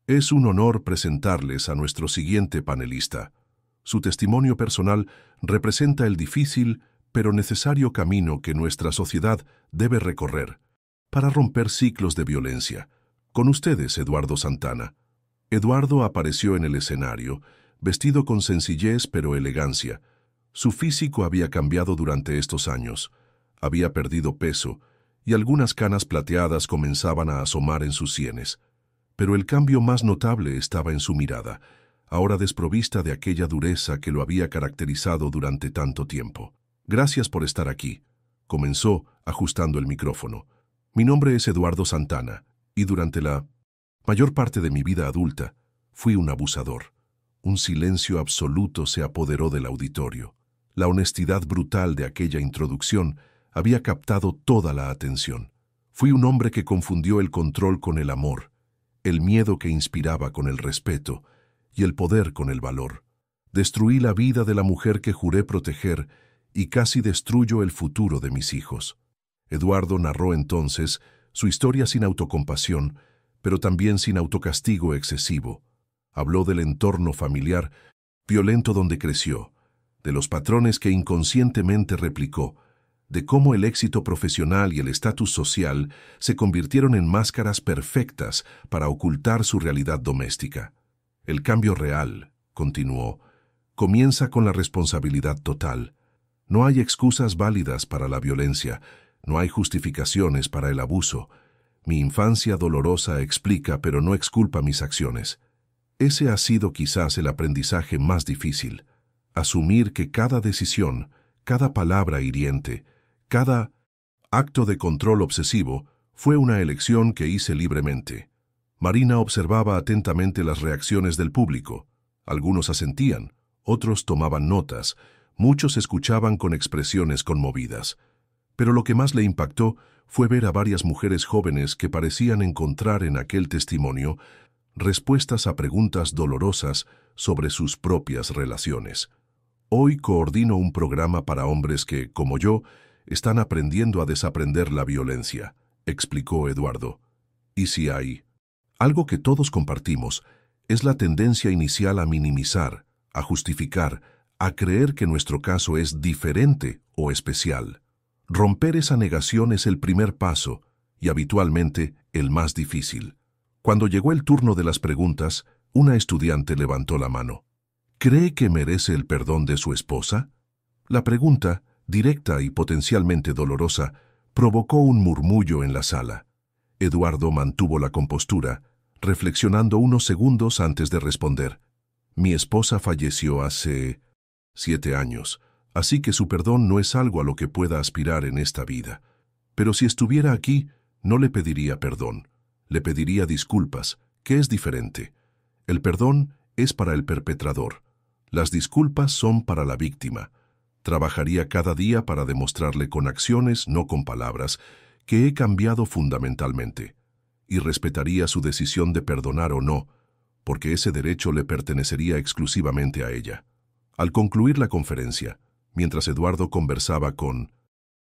«Es un honor presentarles a nuestro siguiente panelista. Su testimonio personal representa el difícil pero necesario camino que nuestra sociedad debe recorrer para romper ciclos de violencia. Con ustedes, Eduardo Santana». Eduardo apareció en el escenario, vestido con sencillez pero elegancia. Su físico había cambiado durante estos años. Había perdido peso y algunas canas plateadas comenzaban a asomar en sus sienes. Pero el cambio más notable estaba en su mirada, ahora desprovista de aquella dureza que lo había caracterizado durante tanto tiempo. «Gracias por estar aquí», comenzó ajustando el micrófono. «Mi nombre es Eduardo Santana, y durante la mayor parte de mi vida adulta fui un abusador». Un silencio absoluto se apoderó del auditorio. La honestidad brutal de aquella introducción había captado toda la atención. «Fui un hombre que confundió el control con el amor, el miedo que inspiraba con el respeto y el poder con el valor. Destruí la vida de la mujer que juré proteger y casi destruyo el futuro de mis hijos». Eduardo narró entonces su historia sin autocompasión, pero también sin autocastigo excesivo. Habló del entorno familiar violento donde creció, de los patrones que inconscientemente replicó, de cómo el éxito profesional y el estatus social se convirtieron en máscaras perfectas para ocultar su realidad doméstica. «El cambio real», continuó, «comienza con la responsabilidad total. No hay excusas válidas para la violencia, no hay justificaciones para el abuso. Mi infancia dolorosa explica pero no exculpa mis acciones». Ese ha sido quizás el aprendizaje más difícil. Asumir que cada decisión, cada palabra hiriente, cada acto de control obsesivo fue una elección que hice libremente. Marina observaba atentamente las reacciones del público. Algunos asentían, otros tomaban notas, muchos escuchaban con expresiones conmovidas. Pero lo que más le impactó fue ver a varias mujeres jóvenes que parecían encontrar en aquel testimonio respuestas a preguntas dolorosas sobre sus propias relaciones. «Hoy coordino un programa para hombres que, como yo, están aprendiendo a desaprender la violencia», explicó Eduardo. «Y si hay algo que todos compartimos, es la tendencia inicial a minimizar, a justificar, a creer que nuestro caso es diferente o especial. Romper esa negación es el primer paso y habitualmente el más difícil. Cuando llegó el turno de las preguntas, una estudiante levantó la mano. ¿Cree que merece el perdón de su esposa? La pregunta, directa y potencialmente dolorosa, provocó un murmullo en la sala. Eduardo mantuvo la compostura, reflexionando unos segundos antes de responder. Mi esposa falleció hace 7 años, así que su perdón no es algo a lo que pueda aspirar en esta vida. Pero si estuviera aquí, no le pediría perdón. Le pediría disculpas, que es diferente. El perdón es para el perpetrador. Las disculpas son para la víctima. Trabajaría cada día para demostrarle con acciones, no con palabras, que he cambiado fundamentalmente. Y respetaría su decisión de perdonar o no, porque ese derecho le pertenecería exclusivamente a ella. Al concluir la conferencia, mientras Eduardo conversaba con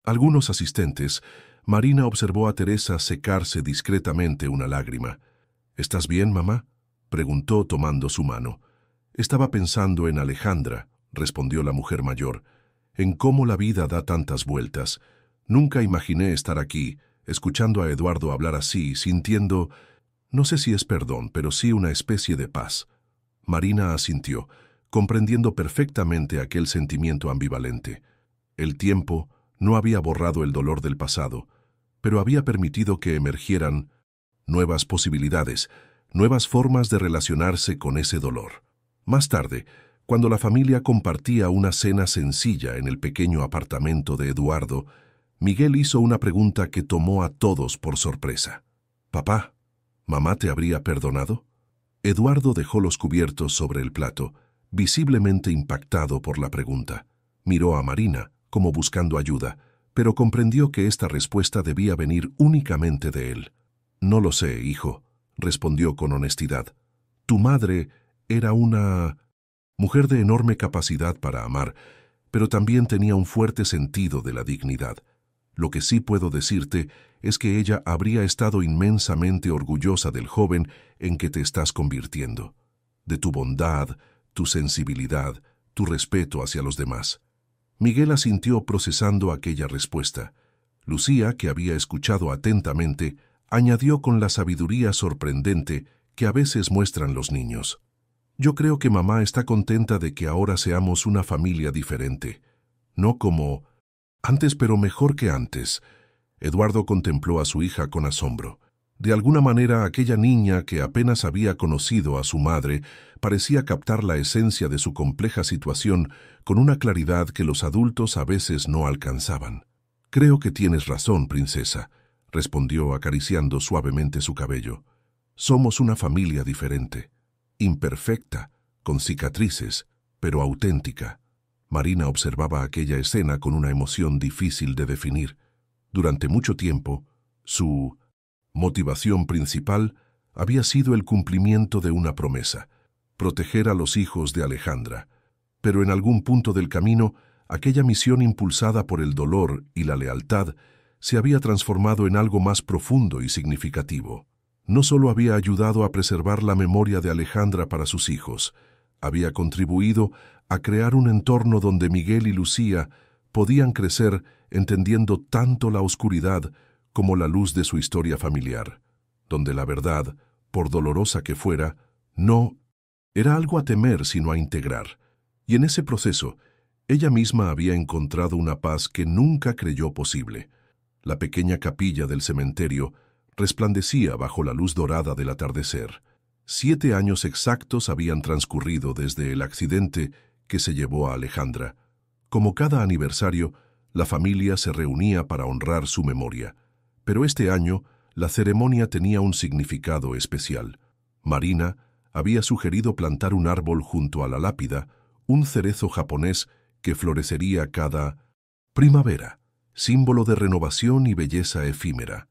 algunos asistentes, Marina observó a Teresa secarse discretamente una lágrima. ¿Estás bien, mamá?, preguntó tomando su mano. Estaba pensando en Alejandra, respondió la mujer mayor, en cómo la vida da tantas vueltas. Nunca imaginé estar aquí, escuchando a Eduardo hablar así, sintiendo, no sé si es perdón, pero sí una especie de paz. Marina asintió, comprendiendo perfectamente aquel sentimiento ambivalente. El tiempo no había borrado el dolor del pasado, pero había permitido que emergieran nuevas posibilidades, nuevas formas de relacionarse con ese dolor. Más tarde, cuando la familia compartía una cena sencilla en el pequeño apartamento de Eduardo, Miguel hizo una pregunta que tomó a todos por sorpresa. «Papá, ¿mamá te habría perdonado?» Eduardo dejó los cubiertos sobre el plato, visiblemente impactado por la pregunta. Miró a Marina, como buscando ayuda, pero comprendió que esta respuesta debía venir únicamente de él. «No lo sé, hijo», respondió con honestidad. «Tu madre era una mujer de enorme capacidad para amar, pero también tenía un fuerte sentido de la dignidad. Lo que sí puedo decirte es que ella habría estado inmensamente orgullosa del joven en que te estás convirtiendo, de tu bondad, tu sensibilidad, tu respeto hacia los demás». Miguel asintió procesando aquella respuesta. Lucía, que había escuchado atentamente, añadió con la sabiduría sorprendente que a veces muestran los niños. «Yo creo que mamá está contenta de que ahora seamos una familia diferente. No como antes, pero mejor que antes». Eduardo contempló a su hija con asombro. De alguna manera, aquella niña que apenas había conocido a su madre parecía captar la esencia de su compleja situación con una claridad que los adultos a veces no alcanzaban. «Creo que tienes razón, princesa», respondió acariciando suavemente su cabello. «Somos una familia diferente, imperfecta, con cicatrices, pero auténtica». Marina observaba aquella escena con una emoción difícil de definir. Durante mucho tiempo, su motivación principal había sido el cumplimiento de una promesa, proteger a los hijos de Alejandra. Pero en algún punto del camino, aquella misión impulsada por el dolor y la lealtad se había transformado en algo más profundo y significativo. No solo había ayudado a preservar la memoria de Alejandra para sus hijos, había contribuido a crear un entorno donde Miguel y Lucía podían crecer entendiendo tanto la oscuridad como la luz de su historia familiar, donde la verdad, por dolorosa que fuera, no era algo a temer sino a integrar. Y en ese proceso, ella misma había encontrado una paz que nunca creyó posible. La pequeña capilla del cementerio resplandecía bajo la luz dorada del atardecer. 7 años exactos habían transcurrido desde el accidente que se llevó a Alejandra. Como cada aniversario, la familia se reunía para honrar su memoria. Pero este año, la ceremonia tenía un significado especial. Marina había sugerido plantar un árbol junto a la lápida, un cerezo japonés que florecería cada primavera, símbolo de renovación y belleza efímera.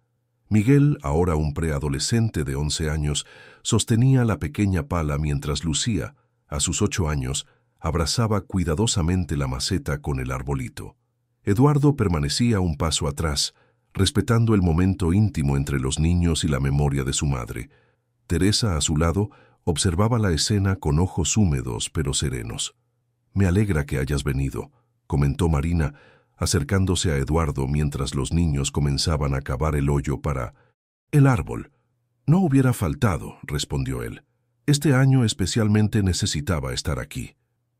Miguel, ahora un preadolescente de 11 años, sostenía la pequeña pala mientras Lucía, a sus 8 años, abrazaba cuidadosamente la maceta con el arbolito. Eduardo permanecía un paso atrás, respetando el momento íntimo entre los niños y la memoria de su madre. Teresa, a su lado, observaba la escena con ojos húmedos pero serenos. «Me alegra que hayas venido», comentó Marina, acercándose a Eduardo mientras los niños comenzaban a cavar el hoyo para... El árbol. No hubiera faltado, respondió él. Este año especialmente necesitaba estar aquí.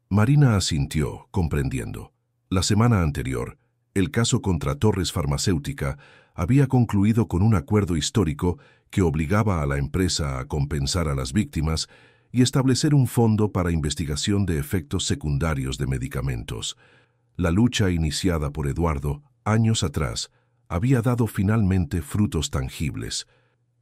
Marina asintió, comprendiendo. La semana anterior, el caso contra Torres Farmacéutica había concluido con un acuerdo histórico que obligaba a la empresa a compensar a las víctimas y establecer un fondo para investigación de efectos secundarios de medicamentos. La lucha iniciada por Eduardo, años atrás, había dado finalmente frutos tangibles.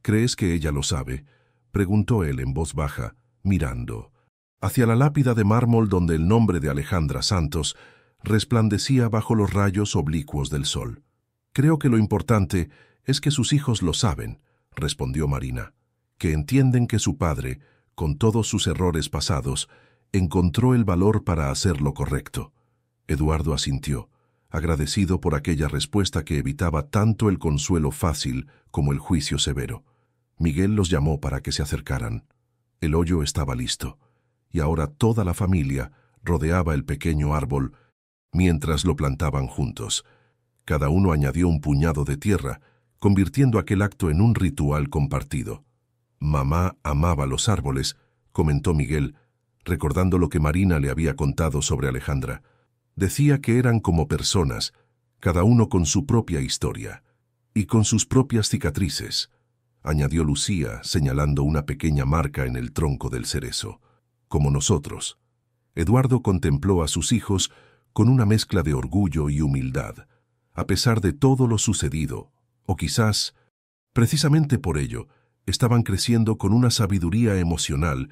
¿Crees que ella lo sabe?, preguntó él en voz baja, mirando hacia la lápida de mármol donde el nombre de Alejandra Santos resplandecía bajo los rayos oblicuos del sol. Creo que lo importante es que sus hijos lo saben, respondió Marina, que entienden que su padre, con todos sus errores pasados, encontró el valor para hacer lo correcto. Eduardo asintió, agradecido por aquella respuesta que evitaba tanto el consuelo fácil como el juicio severo. Miguel los llamó para que se acercaran. El hoyo estaba listo, y ahora toda la familia rodeaba el pequeño árbol mientras lo plantaban juntos. Cada uno añadió un puñado de tierra, convirtiendo aquel acto en un ritual compartido. Mamá amaba los árboles, comentó Miguel, recordando lo que Marina le había contado sobre Alejandra. Decía que eran como personas, cada uno con su propia historia y con sus propias cicatrices, añadió Lucía, señalando una pequeña marca en el tronco del cerezo. Como nosotros. Eduardo contempló a sus hijos con una mezcla de orgullo y humildad, a pesar de todo lo sucedido, o quizás, precisamente por ello, estaban creciendo con una sabiduría emocional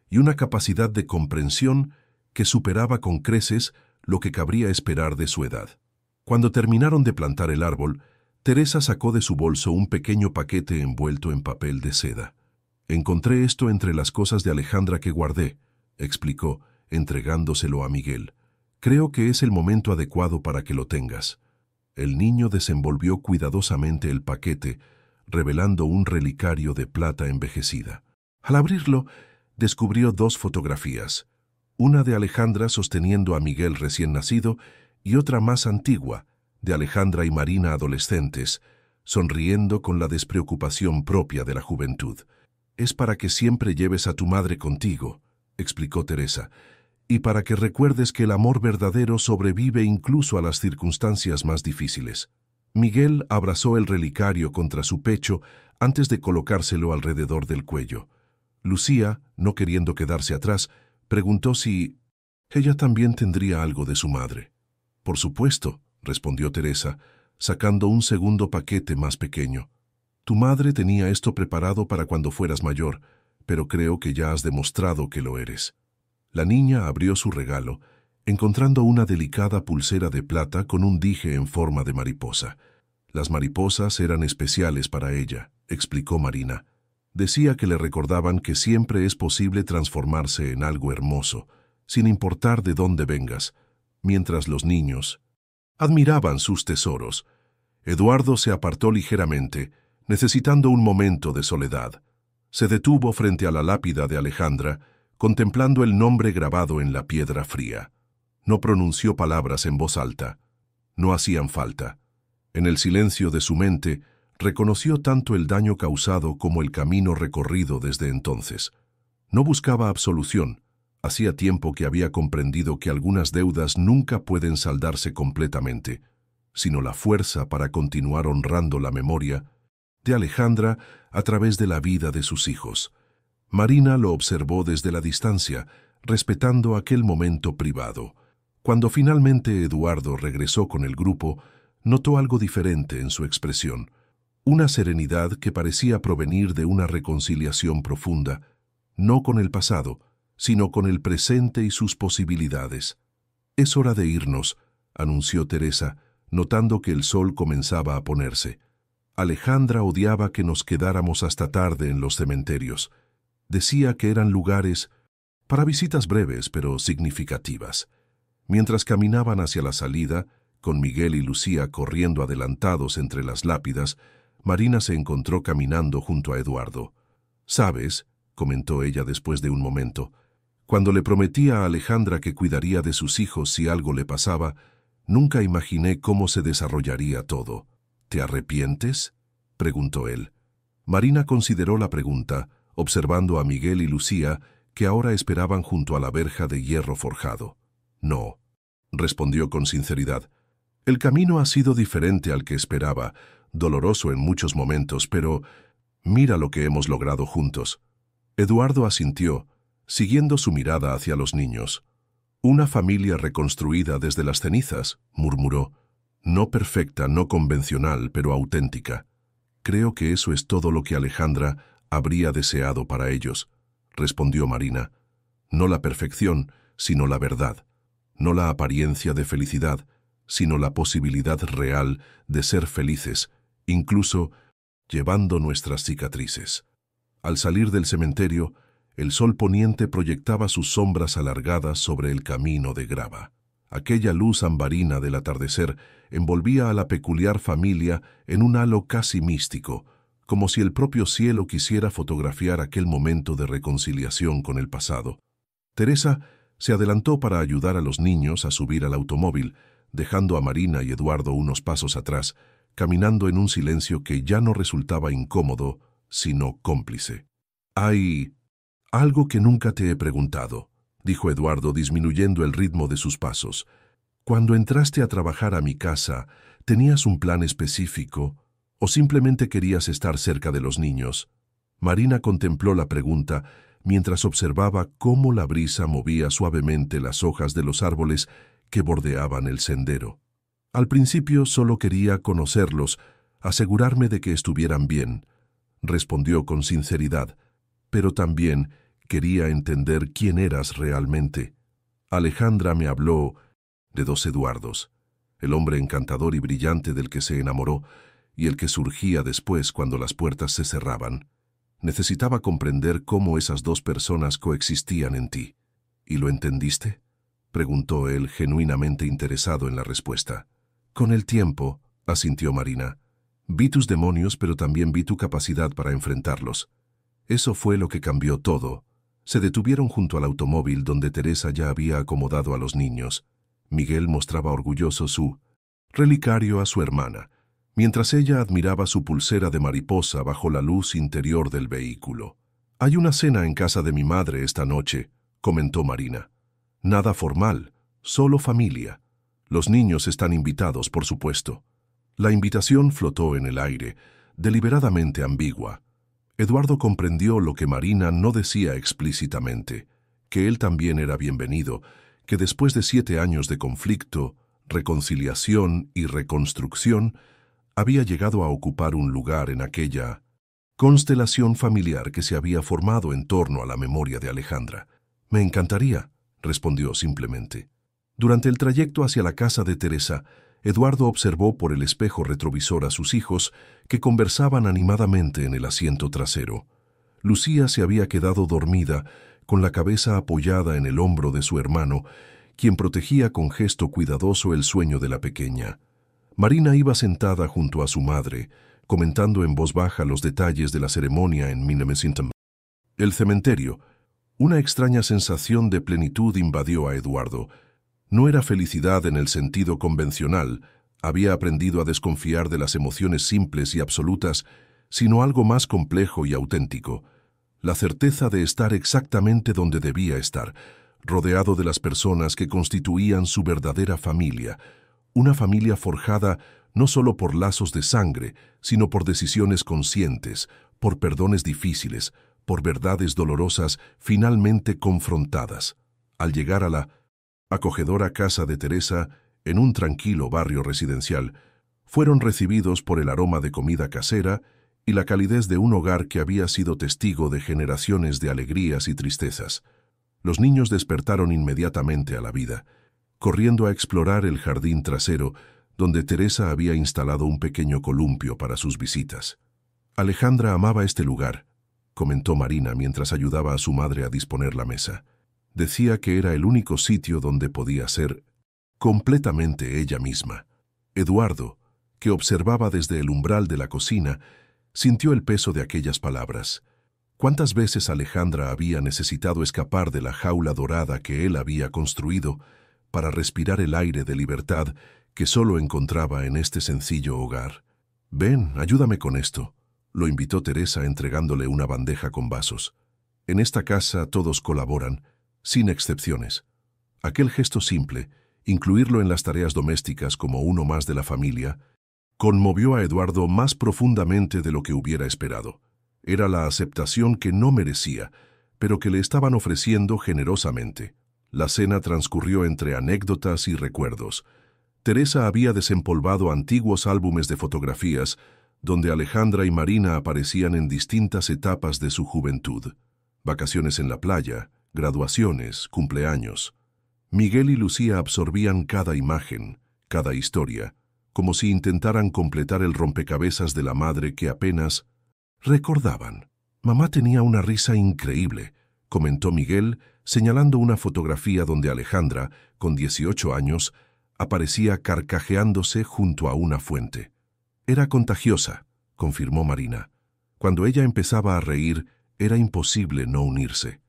y una capacidad de comprensión que superaba con creces lo que cabría esperar de su edad. Cuando terminaron de plantar el árbol, Teresa sacó de su bolso un pequeño paquete envuelto en papel de seda. «Encontré esto entre las cosas de Alejandra que guardé», explicó, entregándoselo a Miguel. «Creo que es el momento adecuado para que lo tengas». El niño desenvolvió cuidadosamente el paquete, revelando un relicario de plata envejecida. Al abrirlo, descubrió 2 fotografías, una de Alejandra sosteniendo a Miguel recién nacido y otra más antigua, de Alejandra y Marina adolescentes, sonriendo con la despreocupación propia de la juventud. «Es para que siempre lleves a tu madre contigo», explicó Teresa, «y para que recuerdes que el amor verdadero sobrevive incluso a las circunstancias más difíciles». Miguel abrazó el relicario contra su pecho antes de colocárselo alrededor del cuello. Lucía, no queriendo quedarse atrás, preguntó si ella también tendría algo de su madre. «Por supuesto», respondió Teresa, sacando un segundo paquete más pequeño. «Tu madre tenía esto preparado para cuando fueras mayor, pero creo que ya has demostrado que lo eres». La niña abrió su regalo, encontrando una delicada pulsera de plata con un dije en forma de mariposa. «Las mariposas eran especiales para ella», explicó Marina. «Decía que le recordaban que siempre es posible transformarse en algo hermoso, sin importar de dónde vengas», mientras los niños admiraban sus tesoros. Eduardo se apartó ligeramente, necesitando un momento de soledad. Se detuvo frente a la lápida de Alejandra, contemplando el nombre grabado en la piedra fría. No pronunció palabras en voz alta. No hacían falta. En el silencio de su mente, reconoció tanto el daño causado como el camino recorrido desde entonces. No buscaba absolución. Hacía tiempo que había comprendido que algunas deudas nunca pueden saldarse completamente, sino la fuerza para continuar honrando la memoria de Alejandra a través de la vida de sus hijos. Marina lo observó desde la distancia, respetando aquel momento privado. Cuando finalmente Eduardo regresó con el grupo, notó algo diferente en su expresión, una serenidad que parecía provenir de una reconciliación profunda, no con el pasado, sino con el presente y sus posibilidades. «Es hora de irnos», anunció Teresa, notando que el sol comenzaba a ponerse. Alejandra odiaba que nos quedáramos hasta tarde en los cementerios. Decía que eran lugares para visitas breves pero significativas. Mientras caminaban hacia la salida, con Miguel y Lucía corriendo adelantados entre las lápidas, Marina se encontró caminando junto a Eduardo. «¿Sabes?», comentó ella después de un momento, «cuando le prometí a Alejandra que cuidaría de sus hijos si algo le pasaba, Nunca imaginé cómo se desarrollaría todo. ¿Te arrepientes?, preguntó él. Marina consideró la pregunta, observando a Miguel y Lucía, que ahora esperaban junto a la verja de hierro forjado. No, respondió con sinceridad. El camino ha sido diferente al que esperaba, doloroso en muchos momentos, pero mira lo que hemos logrado juntos. Eduardo asintió, siguiendo su mirada hacia los niños. Una familia reconstruida desde las cenizas, murmuró. No perfecta, no convencional, pero auténtica. Creo que eso es todo lo que Alejandra habría deseado para ellos, respondió Marina. No la perfección, sino la verdad. No la apariencia de felicidad, sino la posibilidad real de ser felices, incluso llevando nuestras cicatrices. Al salir del cementerio, el sol poniente proyectaba sus sombras alargadas sobre el camino de grava. Aquella luz ambarina del atardecer envolvía a la peculiar familia en un halo casi místico, como si el propio cielo quisiera fotografiar aquel momento de reconciliación con el pasado. Teresa se adelantó para ayudar a los niños a subir al automóvil, dejando a Marina y Eduardo unos pasos atrás, caminando en un silencio que ya no resultaba incómodo, sino cómplice. «Hay algo que nunca te he preguntado», dijo Eduardo disminuyendo el ritmo de sus pasos. «Cuando entraste a trabajar a mi casa, ¿tenías un plan específico o simplemente querías estar cerca de los niños?» Marina contempló la pregunta mientras observaba cómo la brisa movía suavemente las hojas de los árboles que bordeaban el sendero. «Al principio solo quería conocerlos, asegurarme de que estuvieran bien», respondió con sinceridad, «pero también quería entender quién eras realmente. Alejandra me habló de dos Eduardos, el hombre encantador y brillante del que se enamoró y el que surgía después cuando las puertas se cerraban. Necesitaba comprender cómo esas dos personas coexistían en ti. ¿Y lo entendiste?», preguntó él, genuinamente interesado en la respuesta. «Con el tiempo», asintió Marina. «Vi tus demonios, pero también vi tu capacidad para enfrentarlos. Eso fue lo que cambió todo». Se detuvieron junto al automóvil donde Teresa ya había acomodado a los niños. Miguel mostraba orgulloso su relicario a su hermana, mientras ella admiraba su pulsera de mariposa bajo la luz interior del vehículo. «Hay una cena en casa de mi madre esta noche», comentó Marina. «Nada formal, solo familia. Los niños están invitados, por supuesto». La invitación flotó en el aire, deliberadamente ambigua. Eduardo comprendió lo que Marina no decía explícitamente, que él también era bienvenido, que después de 7 años de conflicto, reconciliación y reconstrucción, había llegado a ocupar un lugar en aquella constelación familiar que se había formado en torno a la memoria de Alejandra. «Me encantaría», respondió simplemente. Durante el trayecto hacia la casa de Teresa, Eduardo observó por el espejo retrovisor a sus hijos que conversaban animadamente en el asiento trasero. Lucía se había quedado dormida, con la cabeza apoyada en el hombro de su hermano, quien protegía con gesto cuidadoso el sueño de la pequeña. Marina iba sentada junto a su madre, comentando en voz baja los detalles de la ceremonia en Minnemesintum. El cementerio. Una extraña sensación de plenitud invadió a Eduardo. No era felicidad en el sentido convencional, había aprendido a desconfiar de las emociones simples y absolutas, sino algo más complejo y auténtico. La certeza de estar exactamente donde debía estar, rodeado de las personas que constituían su verdadera familia, una familia forjada no solo por lazos de sangre, sino por decisiones conscientes, por perdones difíciles, por verdades dolorosas finalmente confrontadas. Al llegar a la acogedora casa de Teresa, en un tranquilo barrio residencial, fueron recibidos por el aroma de comida casera y la calidez de un hogar que había sido testigo de generaciones de alegrías y tristezas. Los niños despertaron inmediatamente a la vida, corriendo a explorar el jardín trasero, donde Teresa había instalado un pequeño columpio para sus visitas. «Alejandra amaba este lugar», comentó Marina mientras ayudaba a su madre a disponer la mesa. Decía que era el único sitio donde podía ser completamente ella misma. Eduardo, que observaba desde el umbral de la cocina, sintió el peso de aquellas palabras. ¿Cuántas veces Alejandra había necesitado escapar de la jaula dorada que él había construido para respirar el aire de libertad que solo encontraba en este sencillo hogar. «Ven, ayúdame con esto», lo invitó Teresa entregándole una bandeja con vasos. En esta casa todos colaboran, sin excepciones. Aquel gesto simple, incluirlo en las tareas domésticas como uno más de la familia, conmovió a Eduardo más profundamente de lo que hubiera esperado. Era la aceptación que no merecía, pero que le estaban ofreciendo generosamente. La cena transcurrió entre anécdotas y recuerdos. Teresa había desempolvado antiguos álbumes de fotografías donde Alejandra y Marina aparecían en distintas etapas de su juventud. Vacaciones en la playa, graduaciones, cumpleaños. Miguel y Lucía absorbían cada imagen, cada historia, como si intentaran completar el rompecabezas de la madre que apenas recordaban. «Mamá tenía una risa increíble», comentó Miguel, señalando una fotografía donde Alejandra, con 18 años, aparecía carcajeándose junto a una fuente. «Era contagiosa», confirmó Marina. Cuando ella empezaba a reír, era imposible no unirse.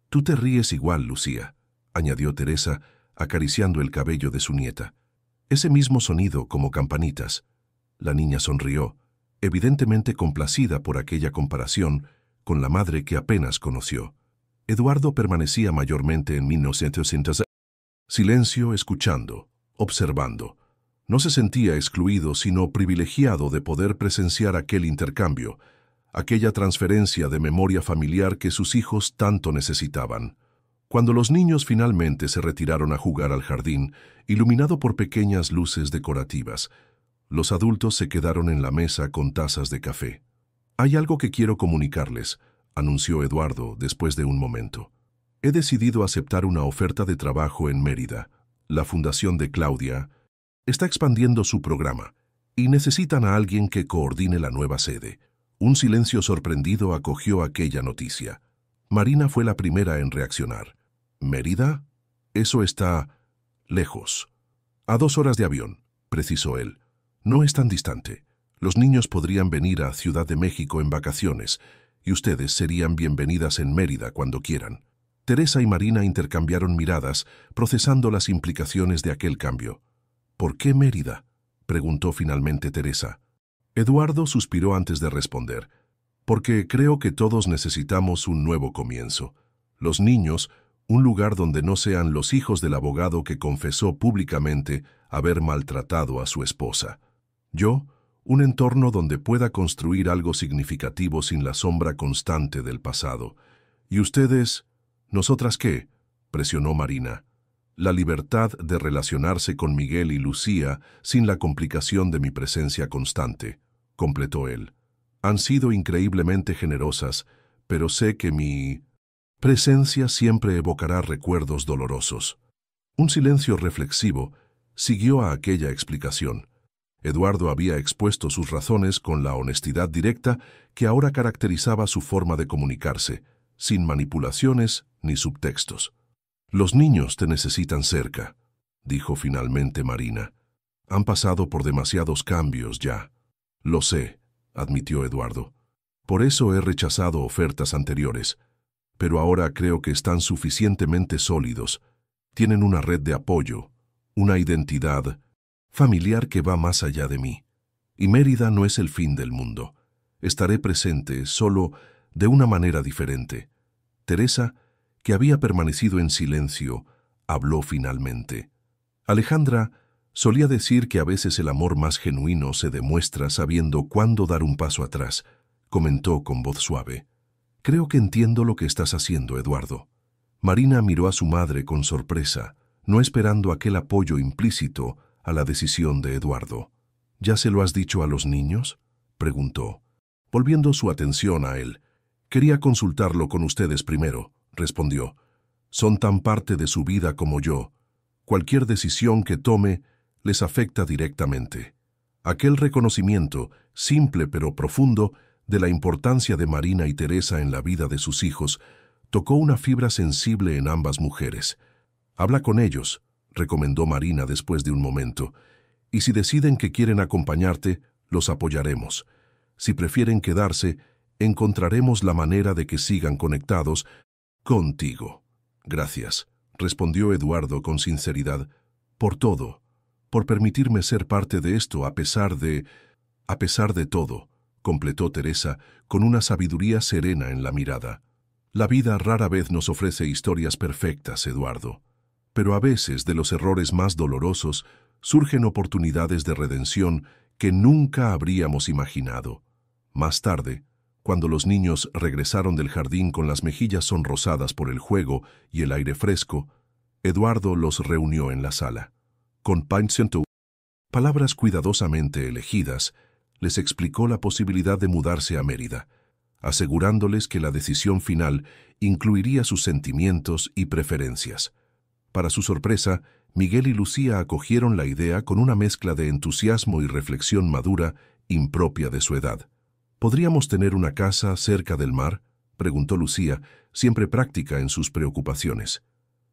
«Tú te ríes igual, Lucía», añadió Teresa, acariciando el cabello de su nieta. «Ese mismo sonido como campanitas». La niña sonrió, evidentemente complacida por aquella comparación con la madre que apenas conoció. Eduardo permanecía mayormente en 1900. Silencio, escuchando, observando. No se sentía excluido, sino privilegiado de poder presenciar aquel intercambio, aquella transferencia de memoria familiar que sus hijos tanto necesitaban. Cuando los niños finalmente se retiraron a jugar al jardín, iluminado por pequeñas luces decorativas, los adultos se quedaron en la mesa con tazas de café. «Hay algo que quiero comunicarles», anunció Eduardo después de un momento. «He decidido aceptar una oferta de trabajo en Mérida. La Fundación de Claudia está expandiendo su programa y necesitan a alguien que coordine la nueva sede». Un silencio sorprendido acogió aquella noticia. Marina fue la primera en reaccionar. «¿Mérida? Eso está lejos». «A 2 horas de avión», precisó él. «No es tan distante. Los niños podrían venir a Ciudad de México en vacaciones y ustedes serían bienvenidas en Mérida cuando quieran». Teresa y Marina intercambiaron miradas, procesando las implicaciones de aquel cambio. «¿Por qué Mérida?», preguntó finalmente Teresa. Eduardo suspiró antes de responder. «Porque creo que todos necesitamos un nuevo comienzo. Los niños, un lugar donde no sean los hijos del abogado que confesó públicamente haber maltratado a su esposa. Yo, un entorno donde pueda construir algo significativo sin la sombra constante del pasado. Y ustedes, ¿nosotras qué?», presionó Marina. «La libertad de relacionarse con Miguel y Lucía sin la complicación de mi presencia constante», completó él. «Han sido increíblemente generosas, pero sé que mi presencia siempre evocará recuerdos dolorosos». Un silencio reflexivo siguió a aquella explicación. Eduardo había expuesto sus razones con la honestidad directa que ahora caracterizaba su forma de comunicarse, sin manipulaciones ni subtextos. «Los niños te necesitan cerca», dijo finalmente Marina. «Han pasado por demasiados cambios ya». «Lo sé», admitió Eduardo. «Por eso he rechazado ofertas anteriores. Pero ahora creo que están suficientemente sólidos. Tienen una red de apoyo, una identidad familiar que va más allá de mí. Y Mérida no es el fin del mundo. Estaré presente, solo de una manera diferente». Teresa, que había permanecido en silencio, habló finalmente. «Alejandra solía decir que a veces el amor más genuino se demuestra sabiendo cuándo dar un paso atrás», comentó con voz suave. «Creo que entiendo lo que estás haciendo, Eduardo». Marina miró a su madre con sorpresa, no esperando aquel apoyo implícito a la decisión de Eduardo. «¿Ya se lo has dicho a los niños?», preguntó, volviendo su atención a él. «Quería consultarlo con ustedes primero», respondió. «Son tan parte de su vida como yo. Cualquier decisión que tome les afecta directamente». Aquel reconocimiento, simple pero profundo, de la importancia de Marina y Teresa en la vida de sus hijos, tocó una fibra sensible en ambas mujeres. «Habla con ellos», recomendó Marina después de un momento, «y si deciden que quieren acompañarte, los apoyaremos. Si prefieren quedarse, encontraremos la manera de que sigan conectados contigo». «Gracias», respondió Eduardo con sinceridad. Por todo, por permitirme ser parte de esto a pesar de todo, completó Teresa con una sabiduría serena en la mirada. La vida rara vez nos ofrece historias perfectas, Eduardo, pero a veces de los errores más dolorosos surgen oportunidades de redención que nunca habríamos imaginado. Más tarde, cuando los niños regresaron del jardín con las mejillas sonrosadas por el juego y el aire fresco, Eduardo los reunió en la sala. Con palabras cuidadosamente elegidas, les explicó la posibilidad de mudarse a Mérida, asegurándoles que la decisión final incluiría sus sentimientos y preferencias. Para su sorpresa, Miguel y Lucía acogieron la idea con una mezcla de entusiasmo y reflexión madura impropia de su edad. ¿Podríamos tener una casa cerca del mar?, preguntó Lucía, siempre práctica en sus preocupaciones.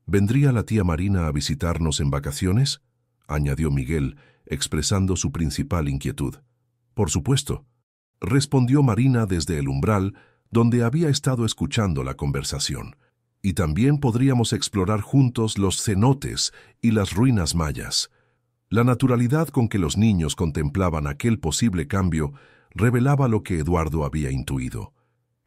¿Vendría la tía Marina a visitarnos en vacaciones?, añadió Miguel, expresando su principal inquietud. Por supuesto, respondió Marina desde el umbral, donde había estado escuchando la conversación. Y también podríamos explorar juntos los cenotes y las ruinas mayas. La naturalidad con que los niños contemplaban aquel posible cambio revelaba lo que Eduardo había intuido,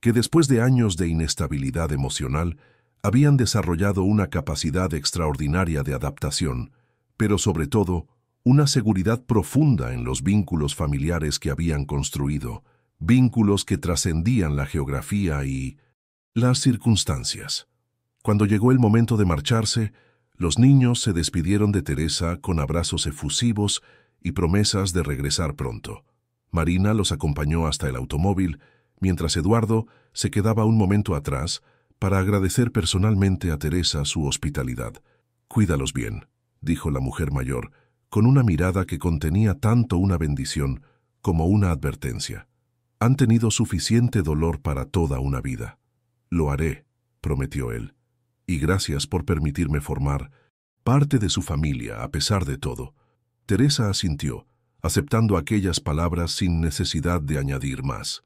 que después de años de inestabilidad emocional, habían desarrollado una capacidad extraordinaria de adaptación, pero sobre todo, una seguridad profunda en los vínculos familiares que habían construido, vínculos que trascendían la geografía y las circunstancias. Cuando llegó el momento de marcharse, los niños se despidieron de Teresa con abrazos efusivos y promesas de regresar pronto. Marina los acompañó hasta el automóvil, mientras Eduardo se quedaba un momento atrás para agradecer personalmente a Teresa su hospitalidad. «Cuídalos bien», dijo la mujer mayor, con una mirada que contenía tanto una bendición como una advertencia. «Han tenido suficiente dolor para toda una vida». «Lo haré», prometió él. «Y gracias por permitirme formar parte de su familia a pesar de todo». Teresa asintió, aceptando aquellas palabras sin necesidad de añadir más.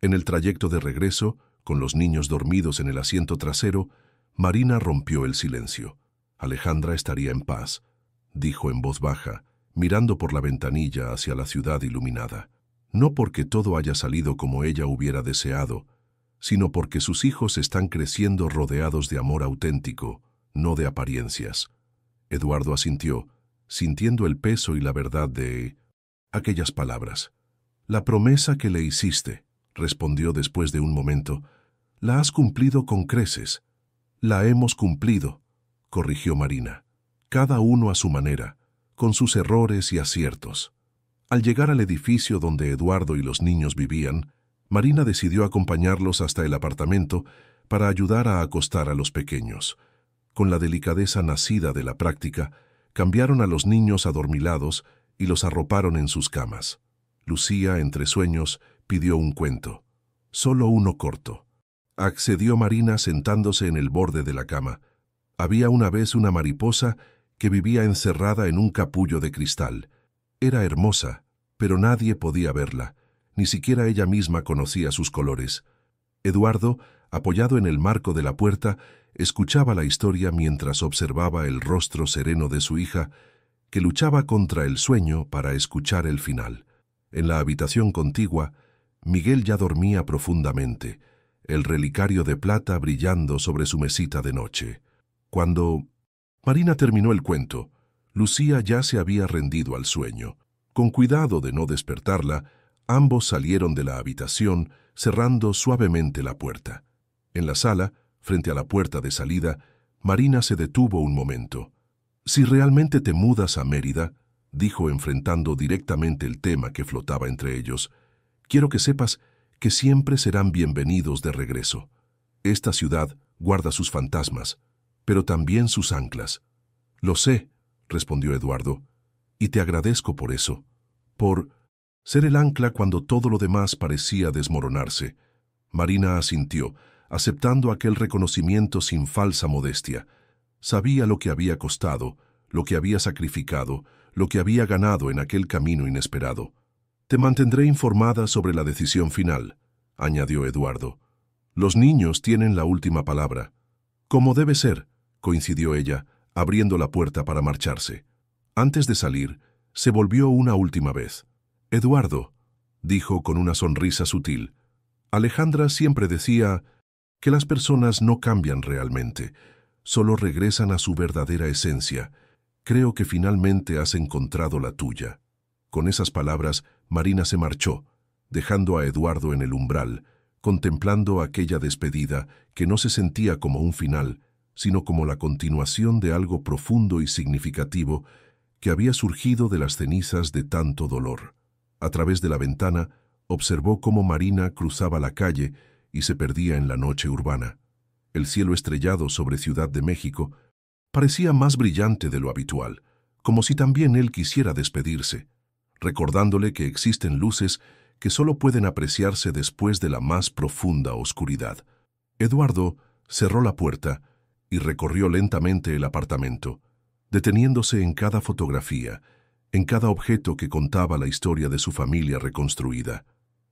En el trayecto de regreso, con los niños dormidos en el asiento trasero, Marina rompió el silencio. «Alejandra estaría en paz», dijo en voz baja, mirando por la ventanilla hacia la ciudad iluminada. «No porque todo haya salido como ella hubiera deseado, sino porque sus hijos están creciendo rodeados de amor auténtico, no de apariencias». Eduardo asintió, sintiendo el peso y la verdad de aquellas palabras. «La promesa que le hiciste», respondió después de un momento, «la has cumplido con creces». «La hemos cumplido», corrigió Marina. «Cada uno a su manera, con sus errores y aciertos». Al llegar al edificio donde Eduardo y los niños vivían, Marina decidió acompañarlos hasta el apartamento para ayudar a acostar a los pequeños. Con la delicadeza nacida de la práctica, cambiaron a los niños adormilados y los arroparon en sus camas. Lucía, entre sueños, pidió un cuento. Solo uno corto. Accedió Marina sentándose en el borde de la cama. Había una vez una mariposa que vivía encerrada en un capullo de cristal. Era hermosa, pero nadie podía verla. Ni siquiera ella misma conocía sus colores. Eduardo, apoyado en el marco de la puerta, escuchaba la historia mientras observaba el rostro sereno de su hija, que luchaba contra el sueño para escuchar el final. En la habitación contigua, Miguel ya dormía profundamente, el relicario de plata brillando sobre su mesita de noche. Cuando Marina terminó el cuento, Lucía ya se había rendido al sueño. Con cuidado de no despertarla, ambos salieron de la habitación, cerrando suavemente la puerta. En la sala, frente a la puerta de salida, Marina se detuvo un momento. «Si realmente te mudas a Mérida», dijo enfrentando directamente el tema que flotaba entre ellos, «quiero que sepas que siempre serán bienvenidos de regreso. Esta ciudad guarda sus fantasmas, pero también sus anclas». «Lo sé», respondió Eduardo, «y te agradezco por eso, por ser el ancla cuando todo lo demás parecía desmoronarse». Marina asintió, aceptando aquel reconocimiento sin falsa modestia. Sabía lo que había costado, lo que había sacrificado, lo que había ganado en aquel camino inesperado. «Te mantendré informada sobre la decisión final», añadió Eduardo. «Los niños tienen la última palabra». «Como debe ser», coincidió ella, abriendo la puerta para marcharse. Antes de salir, se volvió una última vez. «Eduardo», dijo con una sonrisa sutil. Alejandra siempre decía que las personas no cambian realmente, solo regresan a su verdadera esencia. Creo que finalmente has encontrado la tuya. Con esas palabras, Marina se marchó, dejando a Eduardo en el umbral, contemplando aquella despedida que no se sentía como un final, sino como la continuación de algo profundo y significativo que había surgido de las cenizas de tanto dolor. A través de la ventana, observó cómo Marina cruzaba la calle y se perdía en la noche urbana. El cielo estrellado sobre Ciudad de México parecía más brillante de lo habitual, como si también él quisiera despedirse, recordándole que existen luces que solo pueden apreciarse después de la más profunda oscuridad. Eduardo cerró la puerta y recorrió lentamente el apartamento, deteniéndose en cada fotografía, en cada objeto que contaba la historia de su familia reconstruida.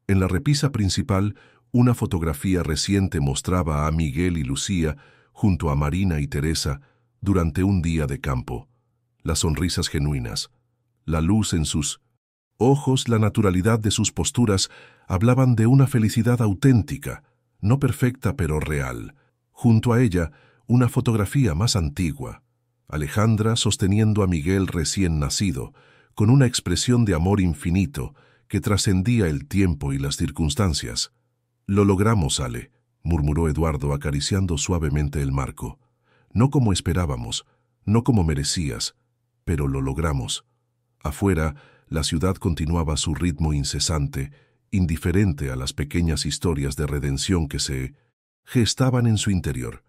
En la repisa principal, una fotografía reciente mostraba a Miguel y Lucía junto a Marina y Teresa durante un día de campo. Las sonrisas genuinas, la luz en sus ojos, la naturalidad de sus posturas hablaban de una felicidad auténtica, no perfecta pero real. Junto a ella, una fotografía más antigua, Alejandra sosteniendo a Miguel recién nacido, con una expresión de amor infinito que trascendía el tiempo y las circunstancias. «Lo logramos, Ale», murmuró Eduardo acariciando suavemente el marco. «No como esperábamos, no como merecías, pero lo logramos». Afuera, la ciudad continuaba su ritmo incesante, indiferente a las pequeñas historias de redención que se gestaban en su interior.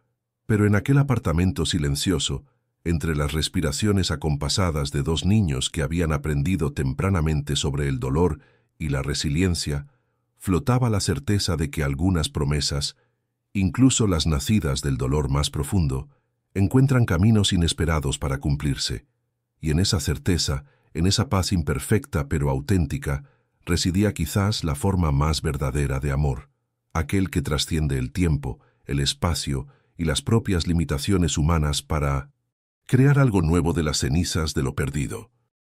Pero en aquel apartamento silencioso, entre las respiraciones acompasadas de dos niños que habían aprendido tempranamente sobre el dolor y la resiliencia, flotaba la certeza de que algunas promesas, incluso las nacidas del dolor más profundo, encuentran caminos inesperados para cumplirse. Y en esa certeza, en esa paz imperfecta pero auténtica, residía quizás la forma más verdadera de amor, aquel que trasciende el tiempo, el espacio y las propias limitaciones humanas para crear algo nuevo de las cenizas de lo perdido.